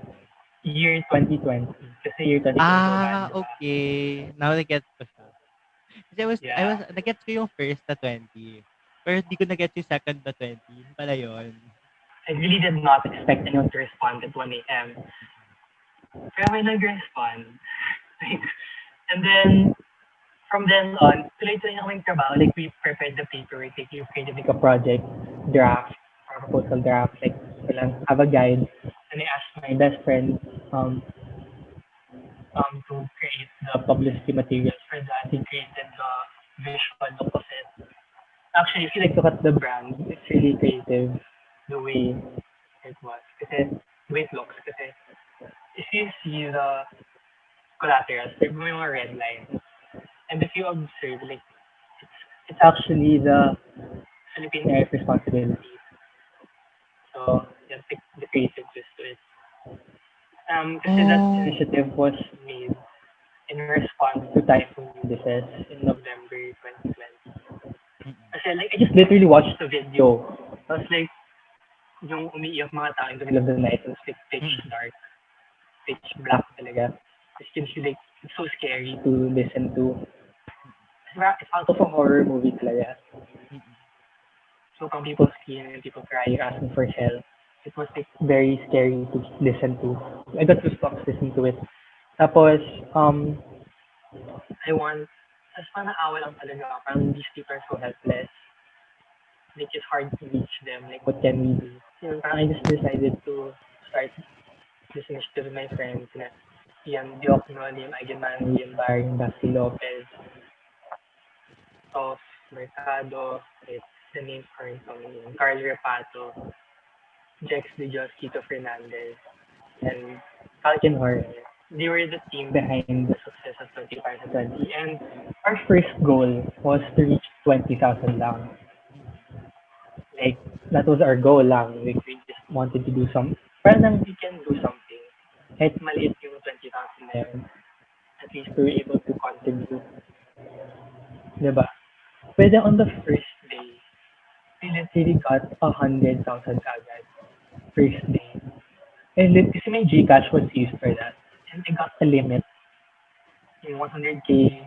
year 2020. Kasi year 2020 ulan, di ba? Okay. Now na-gets ko siya. Kasi Yeah. na-gets ko yung first na 20. Pero di ko na-gets yung second na 20. Yun pala yun. I really did not expect anyone to respond at 1 a.m. Pero may nag-respond. And then, from then on, tuloy-tuloy na kaming trabaho. Like, we prepared the paperwork. Like, we created like a project draft, or proposal draft. Like, we lang have a guide. And I asked my best friend to create the publicity materials for that. He created the visual look of it. Actually, if you like look at the brand, it's really creative the way it was. Kasi, the way it looks. Kasi, if you see the collaterals, there may mga red lines. And if you observe, like, it's actually the Philippine Air's responsibility. So, that's the creative twist to it. Kasi that Oh. initiative was made in response to Typhoon Ulysses in November 2020. Mm-mm. Kasi like, I just literally watched the video. I was like, yung umiiyak mga tao in the middle of the night, it was like pitch Mm-mm. dark, pitch black talaga. As you can see, like, it's so scary to listen to. It's out of a horror movie talaga. Mm-mm. So when people scream and people crying, asking for help, it was like very scary to listen to. I got goosebumps listening to it. Tapos, I want, tapos parang naawa lang talaga ako. Parang these people are so helpless. Like, it's hard to reach them. Like, what can we do? Yun, parang I just decided to start this initiative with my friends na Ian Diokno, Liam Eigenman, Liam Barr, Basti Lopez, Tos, Mercado, it's the names aren't coming in. Carl Repato, Jex De Dios, Tito Fernandez, and Falcon Horror. They were the team behind the success of 25 to 20. And our first goal was to reach 20,000 lang. Mm-mm. Like, that was our goal lang. Like, we just wanted to do some, parang we can do something. Kahit maliit yung 20,000 na yun, at least we were able to contribute. Diba? Pwede on the first day, we literally got 100,000 agad. First day. And then, kasi my Gcash was used for that. And I got a limit, yung 100K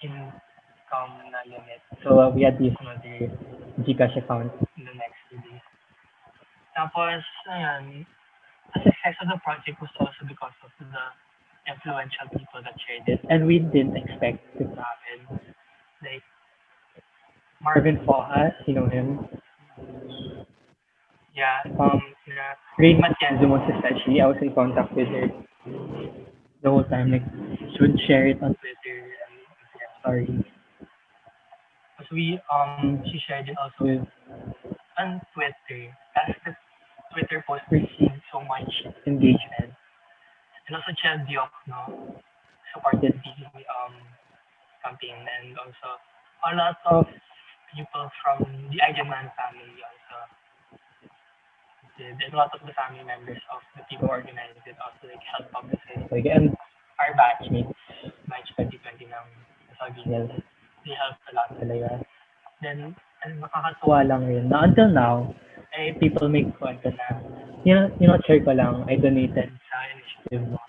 income na limit. So, we had to use another Gcash account in the next 2 days. Tapos, ayan, the success of the project was also because of the influential people that shared it. And we didn't expect it to happen. Like, Marvin Fojas, you know him? Yeah, Rain Matienzo most especially, I was in contact with her the whole time. Like, she would share it on Twitter and Instagram stories. Because she shared it also with, on Twitter. As the Twitter post received so much engagement. And also Chel Diop, no, supported the campaign. And also, a lot of people from the Eigenman family also did. And a lot of the family members of the people who organized it also like help publicize. Like, and our batchmates, batch 2020 ng Saginels, they helped a lot talaga. Then, and nakakatuwa lang rin na until now, people make kwento na, share ko lang, I donated sa initiative mo.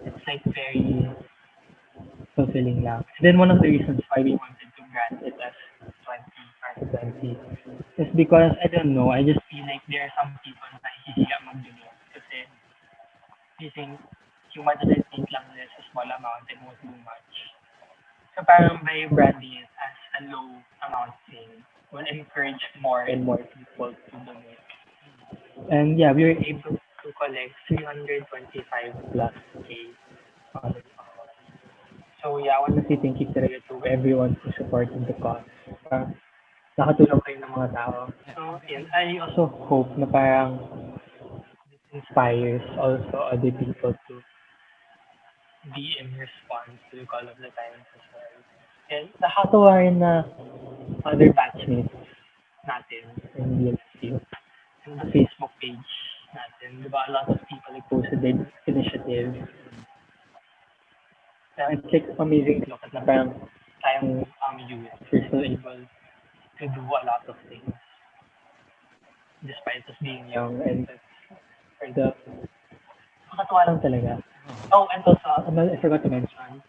It's like very fulfilling lang. And then one of the reasons why we wanted to grant it as 20 is because, I don't know, I just feel like there are some people na hihiya mag-donate kasi they think yung madonate lang is a small amount and won't do much. So parang by branding it as a low amount thing will encourage more and more people to donate. And yeah, we were able to collect 325 plus K on it. So yeah, I want to say thank you talaga to everyone who supported the cause. Nakatulong kayo ng mga tao. So, yun, I also hope na parang this inspires also other people to be in response to the call of the times as well. And nakakatuwa rin na other batchmates natin in BLSU and the Facebook page natin. Diba, a lot of people like posted their initiatives. It's like amazing to look at na parang tayong youth, we're still able to do a lot of things despite us being young and for the nakakatuwa lang talaga. Oh, and also, I forgot to mention,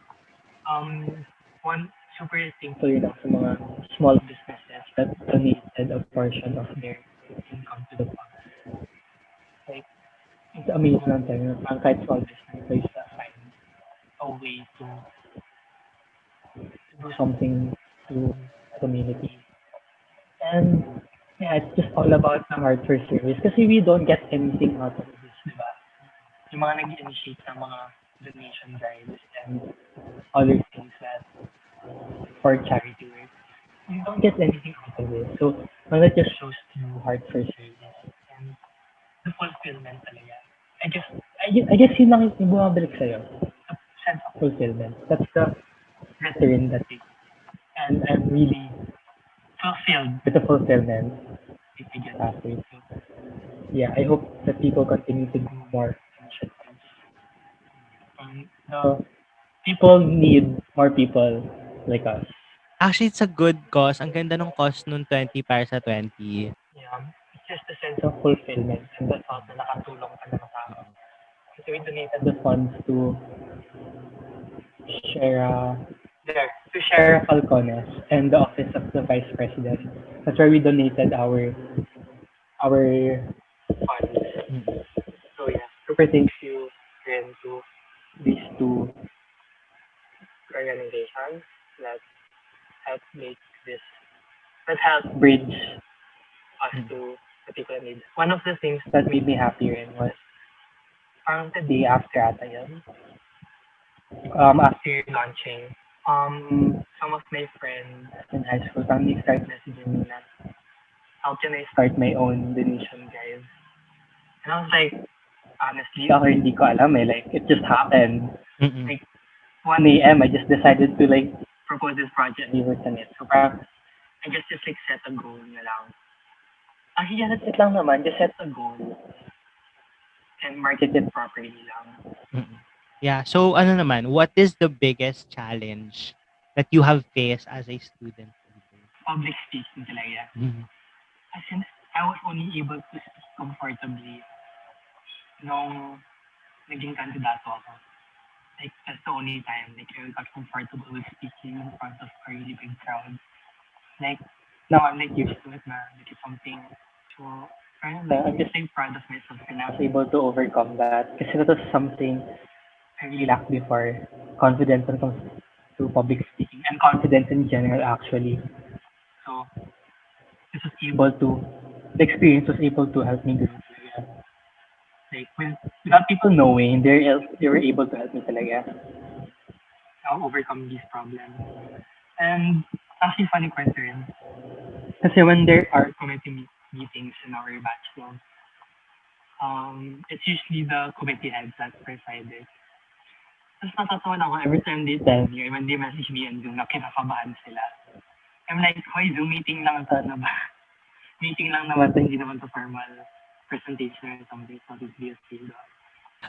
one super thankful yun ako sa mga small businesses that donated a portion of their income to the cause. Like, it's amazing lang talaga. Parang kahit small business, they still find a way to do something to the community. And yeah, it's just all about the heart for service kasi we don't get anything out of this, di ba? Yung mga nag-initiate ng mga donation drives and other things that for charity work, you don't get anything out of it. So, that just shows true heart for service and the fulfillment talaga. I guess yun lang yung bumabalik sa'yo. The sense of fulfillment. That's the return that you and I'm really fulfilled with the fulfillment if you get halfway. So, yeah, I hope that people continue to do more initiatives. The people need more people like us. Actually, it's a good cause. Ang ganda ng cause nung 20 para sa 20. Yeah, it's just a sense of fulfillment and the thought na nakatulong ka ng tao. So we donated the funds to Shara, to Shara Falcones and the office of the Vice President. That's where we donated our funds. So yeah, super thank you again to these two organizations that help make this, that help bridge us to the people in need. One of the things that made me happy rin was parang the day after ata yun, after launching, some of my friends in high school parang they start messaging me na, how can I start my own donation drive? And I was like, honestly, ako hindi ko alam eh. Like, it just happened. Mm-mm. Like, 1 a.m. I just decided to like propose this project and we worked on it. So parang, I just like set a goal na lang. Actually, yeah, that's it lang naman. Just set a goal and market it properly lang. Mm-mm. Yeah. So, ano naman, what is the biggest challenge that you have faced as a student leader? Public speaking talaga. Mhm. As in, I was only able to speak comfortably nung naging kandidato ako. Like, that's the only time, like, I got comfortable with speaking in front of a really big crowd. Like, now I'm, like, used to it na, like, it's something to, I don't know, I'm just, like, proud of myself and I was able to overcome that. Kasi that was something I really lacked before. Confidence when it comes to public speaking and confidence in general, actually. So, this was able to, the experience was able to help me grow talaga. Like, without people knowing, they were able to help me talaga overcome these problems. And actually, funny kwento rin. Kasi when there are committee meetings in our batch, no, it's usually the committee heads that preside it. Tapos natatawa ako every time they tell me, or when they message me and Zoom na kinakabahan sila. I'm like, hoy, Zoom meeting lang to, ano ba? Meeting lang naman to, hindi naman to formal presentation or something. It's not to be a field.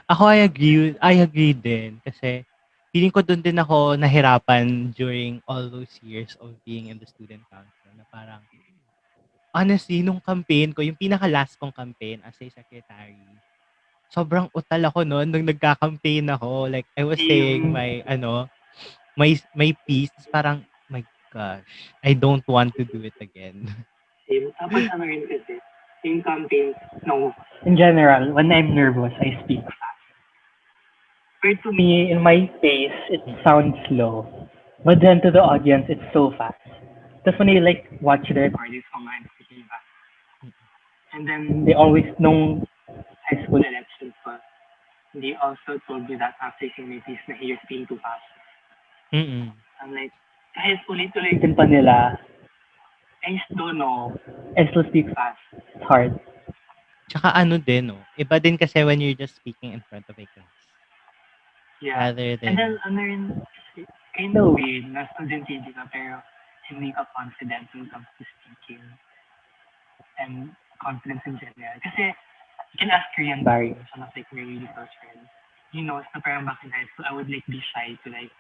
Ako, I agree din. Kasi, feeling ko doon din ako nahirapan during all those years of being in the student council. Na parang, honestly, nung campaign ko, yung pinaka-last kong campaign as a secretary, sobrang utal ako noon nung nagka-campaign ako. Like, I was saying Same, my piece. Tapos parang, my gosh, I don't want to do it again. same. Tapos ano rin kasi, yung campaigns, no. In general, when I'm nervous, I speak fast. But to me, in my pace, it sounds slow. But then to the audience, it's so fast. That's when I like watch the recordings online, speaking fast. And then they always, nung high school elections pa, they also told me that after seeing my piece na you're speaking too fast. Mm-mm. I'm like, kahit ulit-ulitin pa nila, I just don't know. I still speak fast. It's hard. Tsaka ano din, no? Iba din kasi when you're just speaking in front of a class. Yeah. Rather And then, than, ano rin, kind of weird na student hindi ka, pero hindi ka confident when it comes to speaking and confidence in general. Kasi, you can ask Korean Barry, one of like my really close friends. He knows na parang back in high school, I would like be shy to like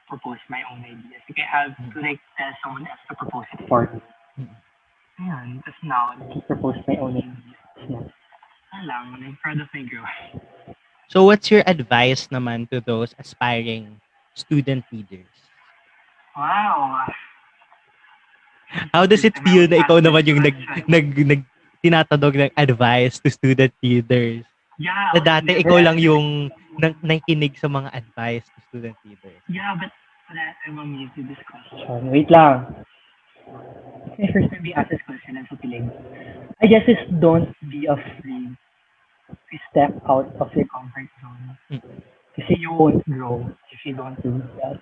propose my own ideas. Like I have to like tell someone else to propose it for me. mm. Ayan, tapos now, I just propose my own ideas. Tapos lang, I'm proud of my girl. So what's your advice naman to those aspiring student leaders? Wow! How does First it time I feel was na ikaw asked this naman yung question. tinatadog ng advice to student leaders? Yeah, I Na was dati never ikaw lang asked this. yung nakikinig sa mga advice to student leaders. Yeah, but I'm amazed with this question. Wait lang. My first time being asked this question, I'm so feeling. I guess it's don't be afraid to step out of your comfort zone. Mm, Kasi you won't grow if you don't do that.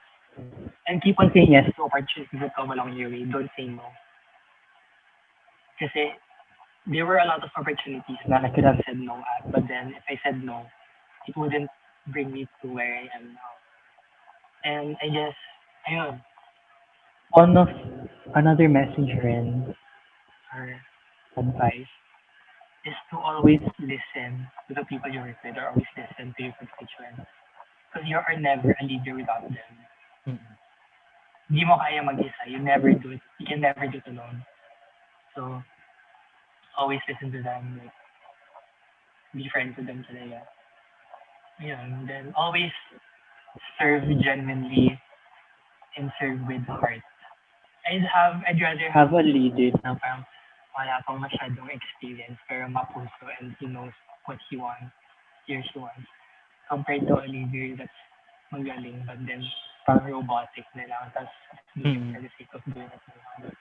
And keep on saying yes to opportunities that come along your way. Don't say no. Kasi there were a lot of opportunities that I could have said no at, but then if I said no, it wouldn't bring me to where I am now. And I guess, ayun, one of another message rin or advice is to always listen to the people you work with or always listen to your constituents. Because you are never a leader without them. mm, Hindi mo kaya mag-isa. You never do it. You can never do it alone. So, always listen to them. Like, be friends with them talaga. Ayun. Then, always serve genuinely and serve with heart. I'd rather have a leader na parang wala pang masyadong experience pero mapuso and he knows what he wants, he or she wants, compared to a leader that's magaling but then parang robotic na lang tapos doing it mm, for the sake of doing it na lang.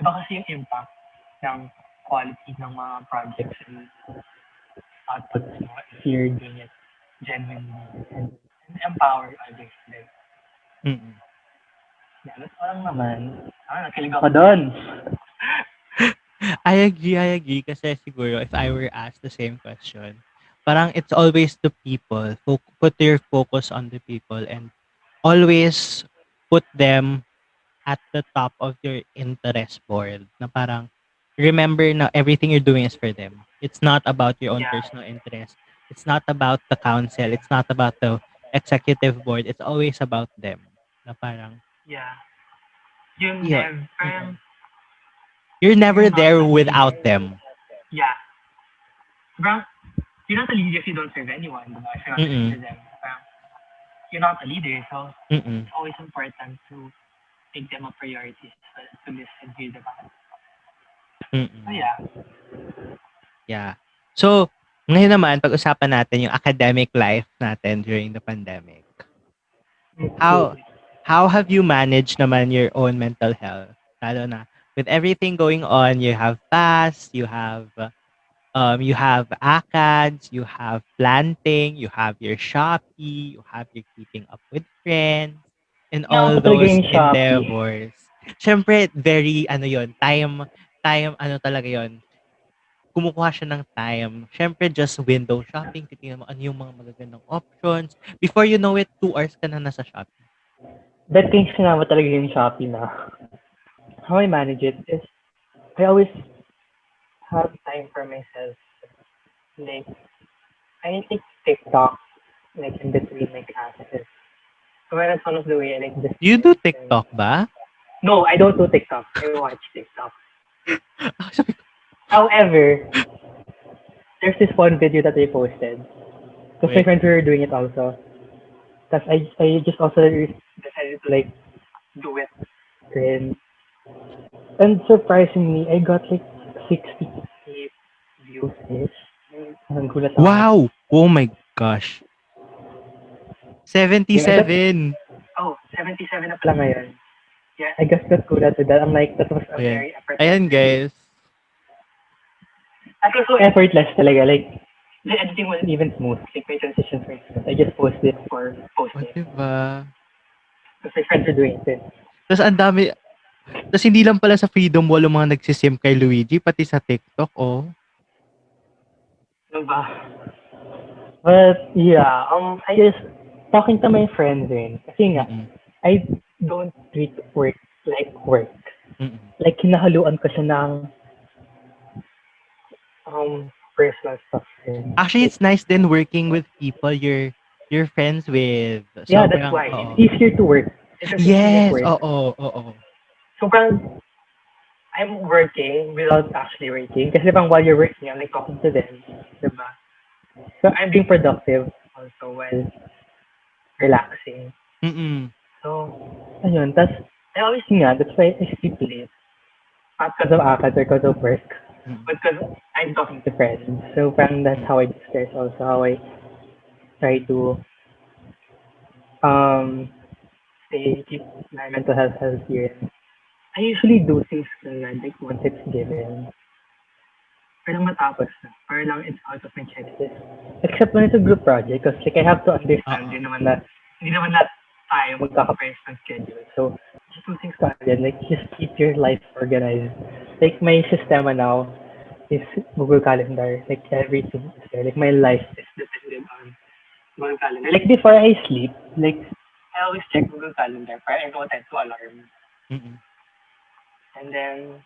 Iba kasi yung impact ng quality ng mga projects and outputs mo if you're doing it genuinely and empower others din. mm. Yeah, that's parang naman. Nakilig ako doon. I agree kasi siguro if I were asked the same question, parang it's always the people. Put your focus on the people and always put them at the top of your interest board na parang remember na everything you're doing is for them. It's not about your own Yeah, personal interest. It's not about the council. It's not about the executive board. It's always about them. Na parang, yeah. Yung yun. parang You're never you're not there a leader. without them. Yeah. Parang you're not a leader if you don't serve anyone, diba? If you're not there Mm. for them. You're not a leader, so Mm. it's always important to make them a priority as well, to listen, hear them out. So Mm. yeah, Yeah. So, ngayon naman pag-usapan natin yung academic life natin during the pandemic. How okay. how have you managed naman your own mental health? Lalo na with everything going on, you have PAS, you have ACADS, you have planting, you have your Shopee, you have your keeping up with friends, and Kailangan ko all talaga those yung Shopee. endeavors. Siyempre, very ano yon time ano talaga yon kumukuha siya ng time. Siyempre, just window shopping, titingnan mo ano yung mga magagandang options. Before you know it, 2 hours ka na nasa Shopee. That things sinama talaga yung Shopee na. How I manage it is, I always have time for myself. Like, I take TikTok, like, in between my classes. So that's one of the way I like You do disconnect. And TikTok ba? no, I don't do TikTok. I watch TikTok. Ako sabi ko, However, there's this one video that I posted. Because my wait. friends were doing it also. Because I just also decided to like do it. And, and surprisingly, I got like 68 views-ish. Ang gulat ako. Wow! Oh my gosh. Yeah, that's, 77. oh, 77 na pala ngayon. Yeah, I guess that's gulat with that. I'm like, that was a Ayan. very effortless Ayan, video. guys. That was so effortless talaga. Like, the editing wasn't even smooth. Like, my transitions were smooth. I just posted it for O, posting. diba? Because my friends are doing it. Tapos ang dami, tapos hindi lang pala sa Freedom Wall yung mga nagsisim kay Luigi, pati sa TikTok, oh. Diba? But yeah, I just talking to my friends din. Kasi nga, Mm-mm. I don't treat work like work. Mm-mm. Like hinahaluan ko siya ng personal stuff din. Actually, Like, it's nice then working with people you're friends with. yeah, that's Sobrang, why it's oo. easier to work. It doesn't feel like Yes, work. oo, oo. So parang I'm working without actually working. Kasi pang while you're working, I'm like talking to them. Diba? So I'm being productive also while relaxing. Mm-mm. So, ayun. That's, I always nga, that's why I sleep late. Not because of ACAD or because of work, Mm-mm. but because I'm talking to friends. So parang that's how I distress also, how I try to um keep my mental health healthier. I usually do things like once it's given. Parang matapos na. Parang lang it's out of my checklist. Except when it's a group project, because like I have to understand Oo. din naman na hindi naman na tayo magkaka-pares ng schedule. So, just do things agad. Like, just keep your life organized. Like, my sistema now is Google Calendar. Like, everything is there. Like, my life is dependent on Google Calendar. Like, before I sleep, like, I always check Google Calendar para I know time to alarm. Mm-mm. And then,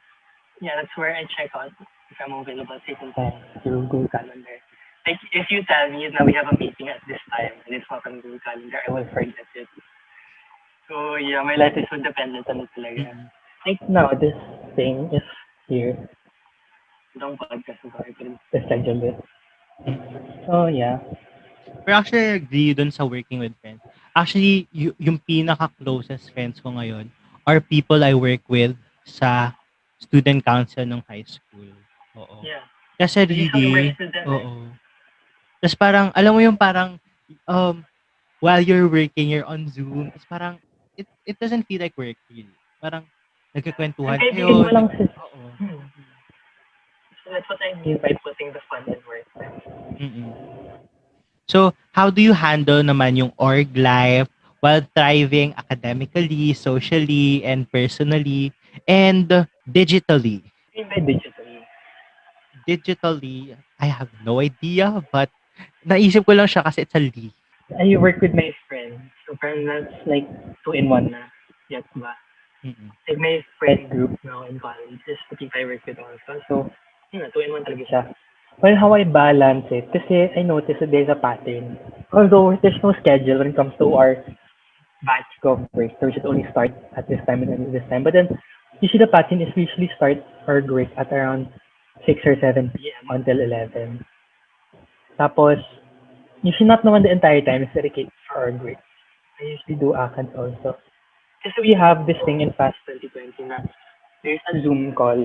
yeah, that's where I check out if I'm available at certain time through Google Calendar. Like, if you tell me that we have a meeting at this time and it's not on Google Calendar, I will forget it. So, yeah, my life is so dependent on it talaga. Mm-mm. Like, now, this thing is here. Itong podcast ko, I can schedule it. Mm-mm. So, yeah. Pero actually, I agree dun sa working with friends. Actually, yung pinaka-closest friends ko ngayon are people I work with sa student council ng high school. Oo. Yeah. Kasi You usually really, work with them, eh. oo. Tapos parang, alam mo yung parang, um, while you're working, you're on Zoom, tapos parang, it doesn't feel like work, really. Parang, Ang nagkakwentuhan kaibigan kayo, mo lang si... oo. So, that's what I mean by putting the fun in work. Mm-mm. So, how do you handle naman yung org life while thriving academically, socially, and personally, and digitally? Even by digitally. Digitally, I have no idea, but naisip ko lang siya kasi it's a Lee. I work with my friends. So parang that's like two in one na. Yes, ba? Mm-mm. Like my friend group now in college is the people I work with also. So, yun nga, two in one talaga siya. Well, how I balance it, kasi I noticed that there's a pattern. Although there's no schedule when it comes to our batch coverage, so we should only start at this time and end at this time. But then, usually the pattern is we usually start our work at around 6 or 7 p.m. until 11. Tapos, usually not naman the entire time is dedicated for our grades. I usually do ACADS also. Kasi we have this thing in Fast 2020 na there's a Zoom call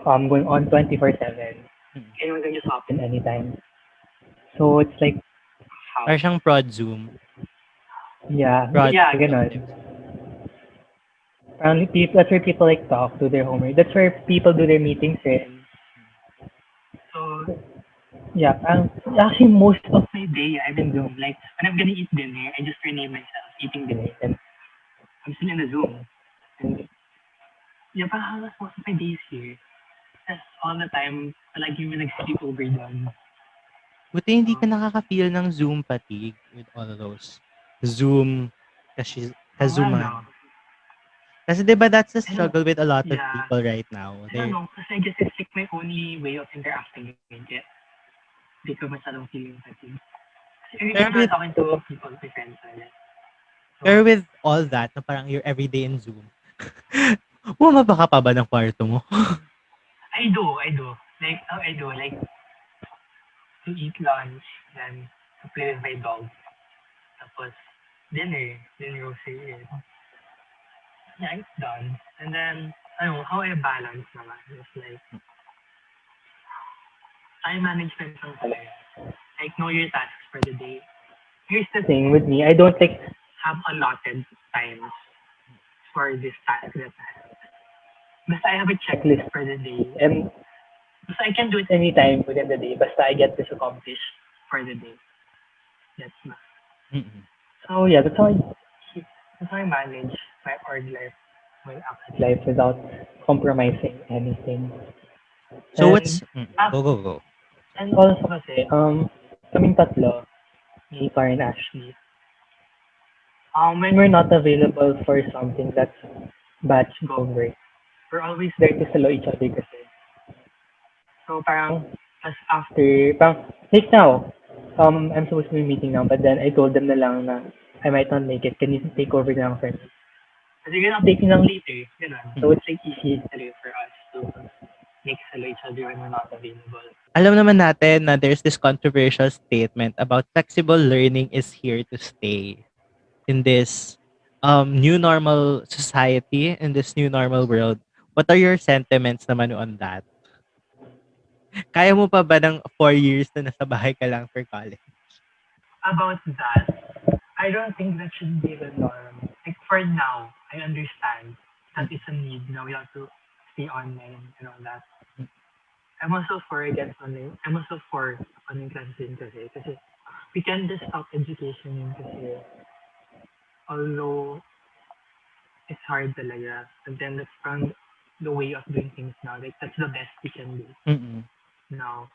going on 24/7. Mm. Anyone can just hop in anytime. So it's like, how? Parang siyang prod Zoom, prod Yeah, ganon. productive Zoom. Parang that's where people like talk, do their homework. That's where people do their meetings in. Mm. So, yeah, actually most of my day I'm in Zoom. Like, when I'm gonna eat dinner, I just rename myself eating dinner. And I'm still in a Zoom. And, yeah, parang most of my days here. That's all the time, palagi mo nag-sleep over doon. Buti hindi ka nakaka-feel ng Zoom fatigue with all those Zoom kasi Oo nga, no? kazuman. Kasi 'di ba that's the I don't, struggle with a lot of yeah, people right now. I don't They're know. Kasi I guess it's like my only way of interacting with it. Hindi ko masyadong feeling fatigue. Kasi every pero time I'm with talking to people, my friends, pero so, with all that na parang you're everyday in Zoom, bumababa ka pa ba ng kwarto mo? I do. Like, I do, like, to eat lunch, then to play with my dog. Tapos, dinner grocery. Yeah, it's done. And then, I don't know, how I balance naman is like, time management lang talaga. Like, know your tasks for the day. Here's the thing with me, I don't like have allotted times for this task that I have. Basta I have a checklist for the day. And basta I can do it anytime within the day. Basta I get this accomplished for the day. That's my. Mm. So yeah, that's how I manage my org life, my active life without compromising anything. So And what's ah, go. and also kasi kaming tatlo, me, Karen, Ashley, when we're not available for something that's batch go work, we're always there to follow each other kasi. So parang as after parang like now, I'm supposed to be meeting now, but then I told them na lang na I might not make it. Can you take over na lang for me? Kasi you're not taking lang later, ganun. So Mm. it's like easy talaga for us to make follow each other when we're not available. Alam naman natin na there's this controversial statement about flexible learning is here to stay in this new normal society, in this new normal world. What are your sentiments naman on that? Kaya mo pa ba ng 4 years na nasa bahay ka lang for college? About that, I don't think that should be the norm. Like for now, I understand that Mm, it's a need now. We have to stay online and all that. mm, I'm also for against online. I'm also for online classes din kasi we can just stop education yun kasi although it's hard talaga, and then that's from the way of doing things now. Like that's the best we can do mm, now.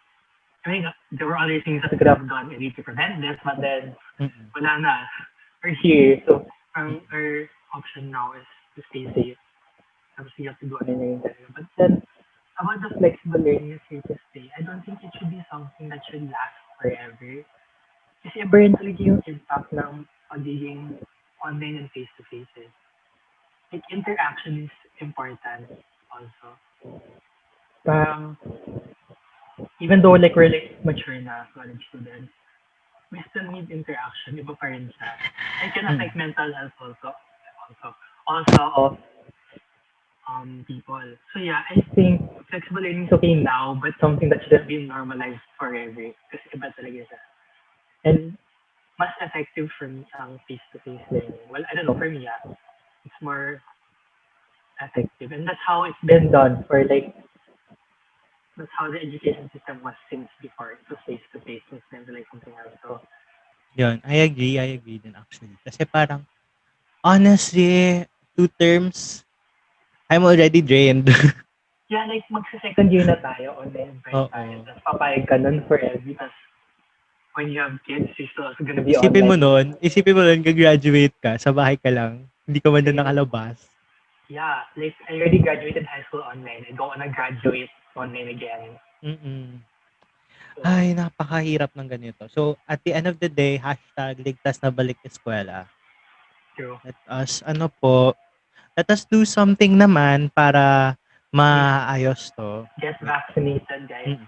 I mean, there were other things that we could have done maybe to prevent this, but then mm, wala na. We're here, so mm. our option now is to stay safe. Tapos we have to do anything talaga. But then, about the flexible learning is here to stay, I don't think it should be something that should last forever. Kasi iba rin talaga yung impact ng pagiging online and face-to-face. Like, interaction is important also. Parang, even though like we're like mature na college students, we still need interaction. Iba pa rin siya. It can Mm. affect mental health also of people. So yeah, I think flexible learning is okay now, but something that should have been normalized forever. Kasi iba talaga siya. And mas effective for me ang face-to-face learning. Well, I don't know, for me, it's more effective. And that's how it's been done for like, that's how the education system was since before. It was face-to-face, it's never like something else. So, Yun, I agree din actually. Kasi parang, honestly, 2 terms, I'm already drained. yeah, like magsa-second year na tayo, online pa rin tayo. Oo. Tapos papayag ka nun forever. Tapos when you have kids, you're still also gonna be online. Isipin mo nun, gagraduate ka, sa bahay ka lang, hindi ka man na Like, nakalabas. yeah, like I already graduated high school online. I don't wanna graduate online again. Mm. So, Ay, napakahirap ng ganito. So, at the end of the day, hashtag ligtas na balik eskwela. true. Ano po, let us do something naman para Make maayos to. get vaccinated, guys. Mm.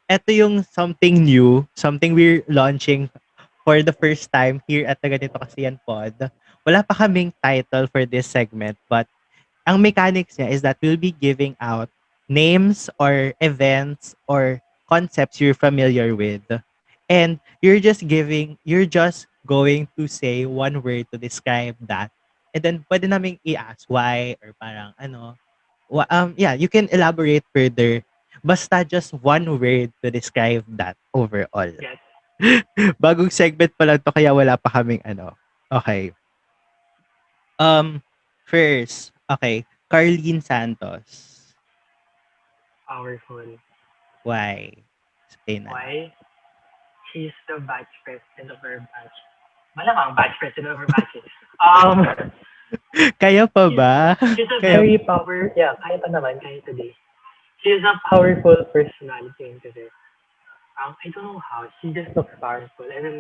eto yung something new, something we're launching for the first time here at the Ganito Kasi Yan Pod. Wala pa kaming title for this segment, but ang mechanics niya is that we'll be giving out names or events or concepts you're familiar with. And you're just going to say one word to describe that. And then pwede naming i-ask why or parang ano. Yeah, you can elaborate further. Basta just one word to describe that overall. Yes. Bagong segment pa lang to kaya wala pa kaming ano. Okay. Um, First, okay, Carlene Santos. Powerful. Why? Explain naman. Why? She's the batch president of her batch. Malamang batch president of her batch. Um, Kaya pa she's, ba? she's a Kaya, very yeah, kaya pa naman, kaya today. She's a powerful personality in today. I don't know how. She just looks powerful, and then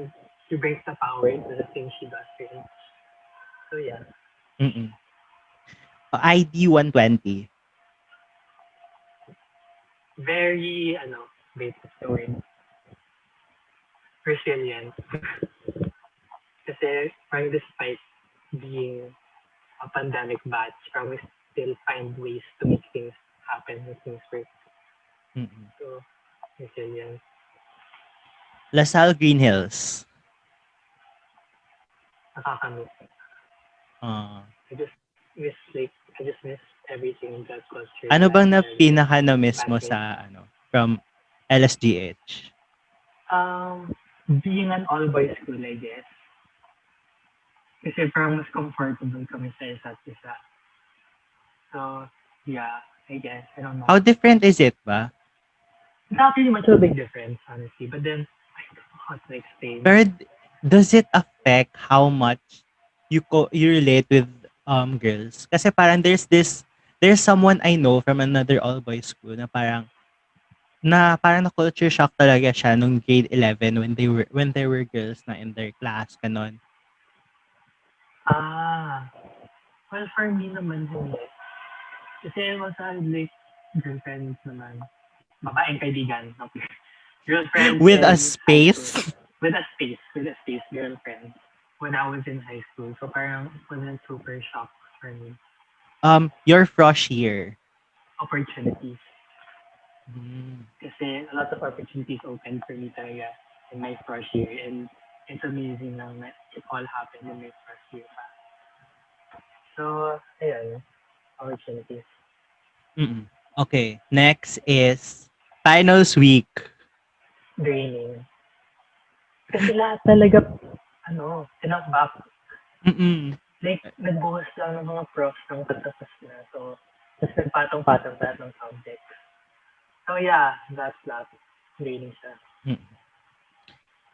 she brings the power into the things she does. Really. So yeah, mm ID 120. very wait, what's the word? Resilient. Kasi parang despite being a pandemic batch, parang we still find ways to make things happen, make things work. Mm-mm. So resilient. Lasal Green Hills. Nakakamiss. Ah. I just miss I just miss everything that was her Ano life bang na and pinaka na miss mo bandmates. sa ano from LSGH? Um, Being an all-boys school, I guess. Kasi parang mas comfortable kami sa isa't isa. So, yeah, I guess. I don't know. How different is it ba? Not really much of a big difference, honestly. But then, I don't know how to explain. Pero does it affect how much you relate with girls? Kasi parang there's someone I know from another all boys school na parang na culture shock talaga siya nung grade 11 when there were girls na in their class kanon. Ah, well, for me naman, hindi. Kasi I also had, like, girlfriends naman. Babaeng kaibigan. Okay. Girlfriends With a in high school. space. With a space, girlfriend. When I was in high school. So parang it wasn't super shock for me. Your frosh year. Opportunities. Mm. Kasi a lot of opportunities opened for me talaga in my first year. And it's amazing lang na it all happened in my first year pa. So, ayun, opportunities. Mm-mm. Okay, next is finals week. Draining. Kasi lahat talaga, tinakbak. Mm-mm. Like, nagbuhos lang ng mga profs ng patapos na. So, tapos nagpatong-patong lahat ng subjects. So, yeah, that's that. Draining siya. Mm.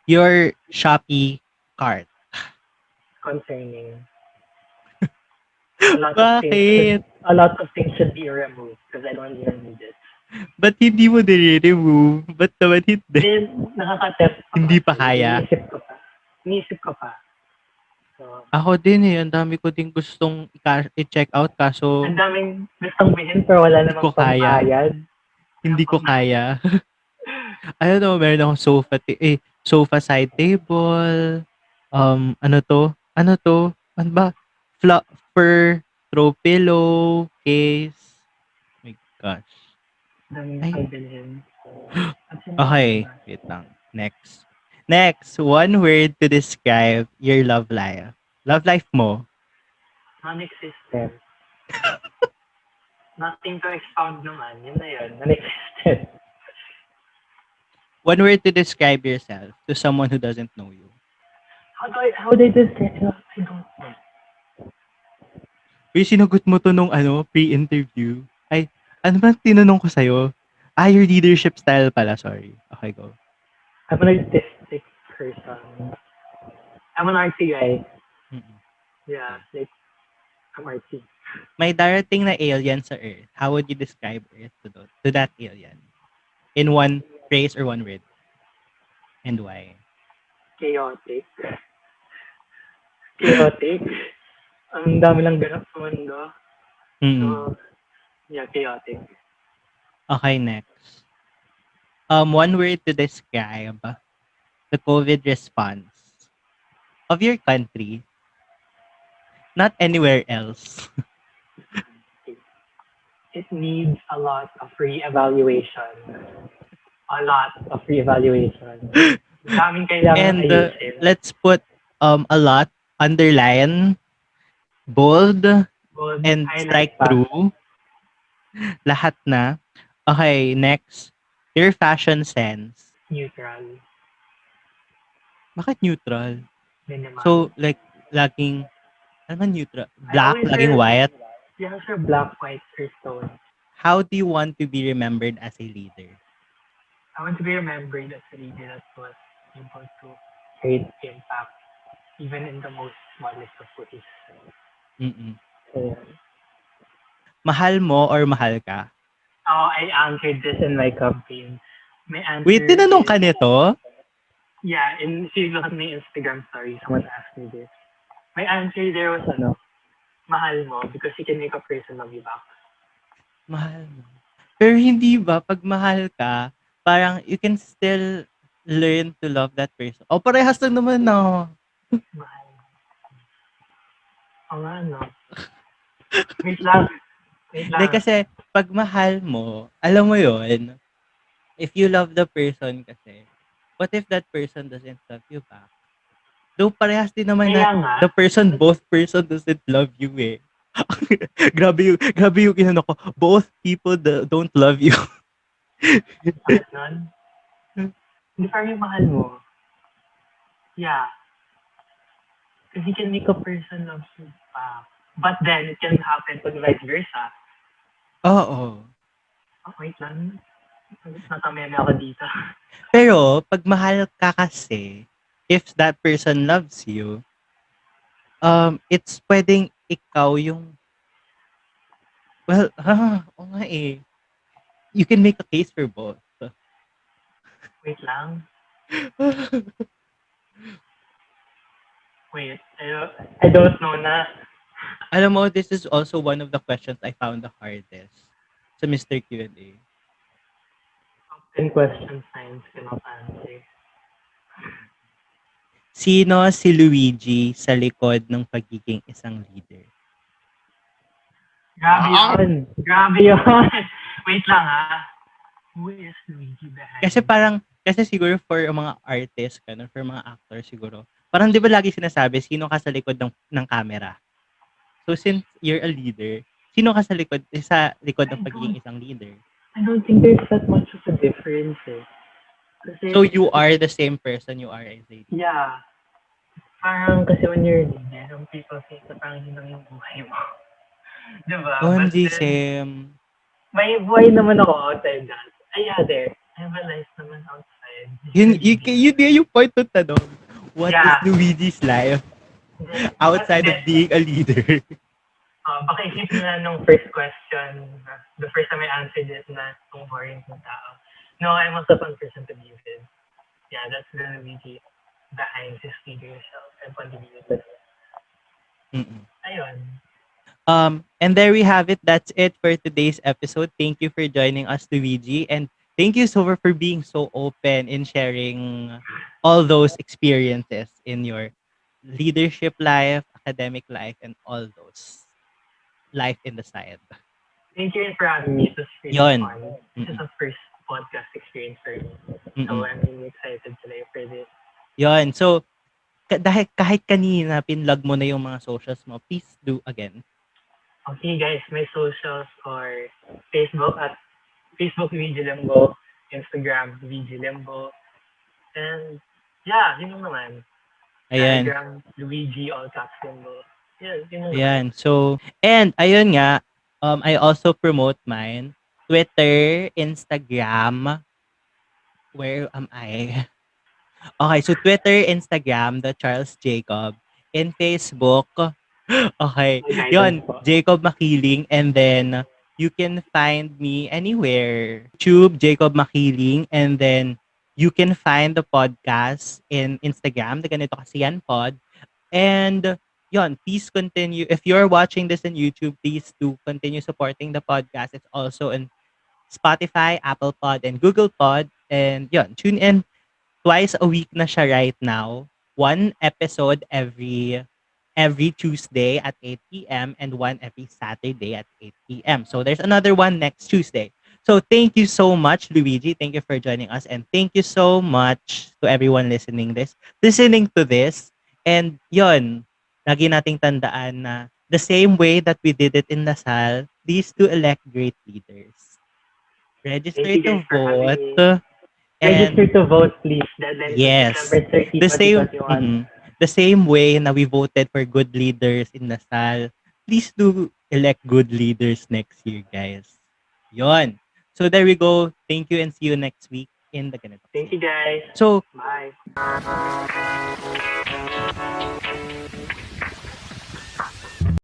Your Shopee cart. Concerning. Bakit? A lot of things should be removed because I don't even need it. Ba't hindi mo nire-remove? Ba't naman hindi? Then, nakaka-tep pa Hindi pa kasi. kaya? Iniisip ko pa. So, Ako din eh. Ang dami ko din gustong i-check out kaso ang daming gustong bilhin pero wala hindi ko namang kaya. pambayad. Hindi Walang ko pambayad. kaya. Ano to, meron akong sofa side table. Ano to? Ano to? Ano ba? Fluffer, throw pillow, case. My gosh. Daming Ay. pang bilhin. At sino pa Okay, ba? wait lang. Next. Next, one word to describe your love life. Love life mo. Non-existent. Nothing to expound naman. Yun na yun. Non-existent. One word to describe yourself to someone who doesn't know you. How do I describe it? I don't know. Uy, sinagot mo to nung pre-interview. Ay, ano ba tinanong ko sa'yo? Your leadership style pala. Sorry. Okay, go. I'm an artistic person. I'm an artsy guy. Mm-mm. Yeah, Okay. like, I'm artsy. May darating na alien sa Earth. How would you describe Earth to that alien? In one phrase or one word? And why? Chaotic. Chaotic. Ang dami lang ganap sa mundo. Mm-mm. So, yeah, chaotic. Okay, next. One word to describe the COVID response of your country, not anywhere else. It needs a lot of reevaluation. A lot of reevaluation. Daming kailangan And ayusin. let's put a lot, underline, bold, Bold, and highlight strike pa. through. Lahat na. Okay, next. Your fashion sense. Neutral. Bakit neutral? Minimal. So, like, laging, ano man neutral? I Black, always laging wear, white. yeah, I wear black, white, or stone. How do you want to be remembered as a leader? I want to be remembered as a leader that was able to create impact even in the most smallest of ways. Mm-mm. So, yeah. Mahal mo or mahal ka? I anchored this in my campaign. My Wait, answer tinanong is, ka nito? yeah, if you look at my Instagram story, someone asked me this. My answer there was, ano, mahal mo because you can make a person love you back. Mahal mo. Pero hindi ba, pag mahal ka, parang you can still learn to love that person. O, parehas lang naman, no? Mahal mo. Oo nga, no? Wait lang. Wait Hindi, lang. kasi, pag mahal mo, alam mo yon, if you love the person kasi, what if that person doesn't love you back? Though parehas din naman na Kaya nga, both person doesn't love you eh. Grabe yung inano ko. Both people don't love you. sakit nun. Hindi parang yung mahal mo. Yeah. Because you can make a person love you back. But then, it can happen pag vice versa. Oo. Oh, wait lang. Nakameme ako dito. Pero, pag mahal ka kasi, if that person loves you, it's pwedeng ikaw yung, well, oo nga eh. You can make a case for both. Wait lang. Wait. I don't know na. Alam mo, this is also one of the questions I found the hardest sa Mr. Q&A. 10 question signs cannot answer. Sino si Luigi sa likod ng pagiging isang leader? Grabe Ah! yun. Grabe yun. Wait lang ha. Who is Luigi Kasi behind? parang, kasi siguro for mga artist, ganun, for mga actor siguro, parang di ba lagi sinasabi, sino ka sa likod ng camera? So since you're a leader, sino ka sa likod ng I pagiging don't, isang leader? I don't think there's that much of a difference eh. So Kasi, you are the same person you are as a leader. yeah. Parang kasi when you're a leader, some people think na parang yun lang yung buhay mo. Diba? But OMG, then, Sam. may buhay naman ako outside that. Ay, yeah, there. I have a life naman outside. Leading. Yun yung point ng tanong. What is Yeah. Luigi's life But outside then, of being a leader? baka isip na nung first question, the first time I answered it na kung boring ng tao. No, I'm also a fun person to be with. Yeah, that's the Luigi behind his leader yourself and fun to be with. Mm-mm. Ayun. And there we have it. That's it for today's episode. Thank you for joining us, Luigi. And thank you so much for being so open in sharing all those experiences in your leadership life, academic life, and all those life in the side. Thank you for having me. It was really Yon. fun. This is Mm-mm. a first podcast experience for me. So Mm-mm. I'm really excited today for this. Yon. So, dahil kahit kanina pinlog mo na yung mga socials mo, please do again. Okay guys, my socials are Facebook Luigi Limbo, Instagram Luigi Limbo, and yeah, yun lang naman. Ayan. Telegram Luigi all caps Limbo. Yeah, yun lang naman. Ayan. So, and ayun nga, I also promote mine. Twitter, Instagram, where am I? Okay, so Twitter, Instagram, the Charles Jacob, in Facebook, okay, My guidance yon, po. Jacob Maquiling, and then you can find me anywhere. YouTube, Jacob Maquiling, and then you can find the podcast in Instagram, the Ganito Kasi Yan Pod. And yon, please continue. If you're watching this on YouTube, please do continue supporting the podcast. It's also on Spotify, Apple Pod, and Google Pod. And yun, tune in twice a week na siya right now. One episode every Tuesday at 8 p.m. and one every Saturday at 8 p.m. So there's another one next Tuesday. So thank you so much, Luigi. Thank you for joining us. And thank you so much to everyone listening to this. And yon, lagi nating tandaan na the same way that we did it in Lasal, please to elect great leaders. Thank Register you guys to for having vote. me. Register And to vote, please. Deadline is yes, December 30, the same 2021. the same way na we voted for good leaders in Lasal, please do elect good leaders next year, guys. Yon. So there we go. Thank you and see you next week in the Ganito Thank Kasi you Yan Pod. guys. So, Bye.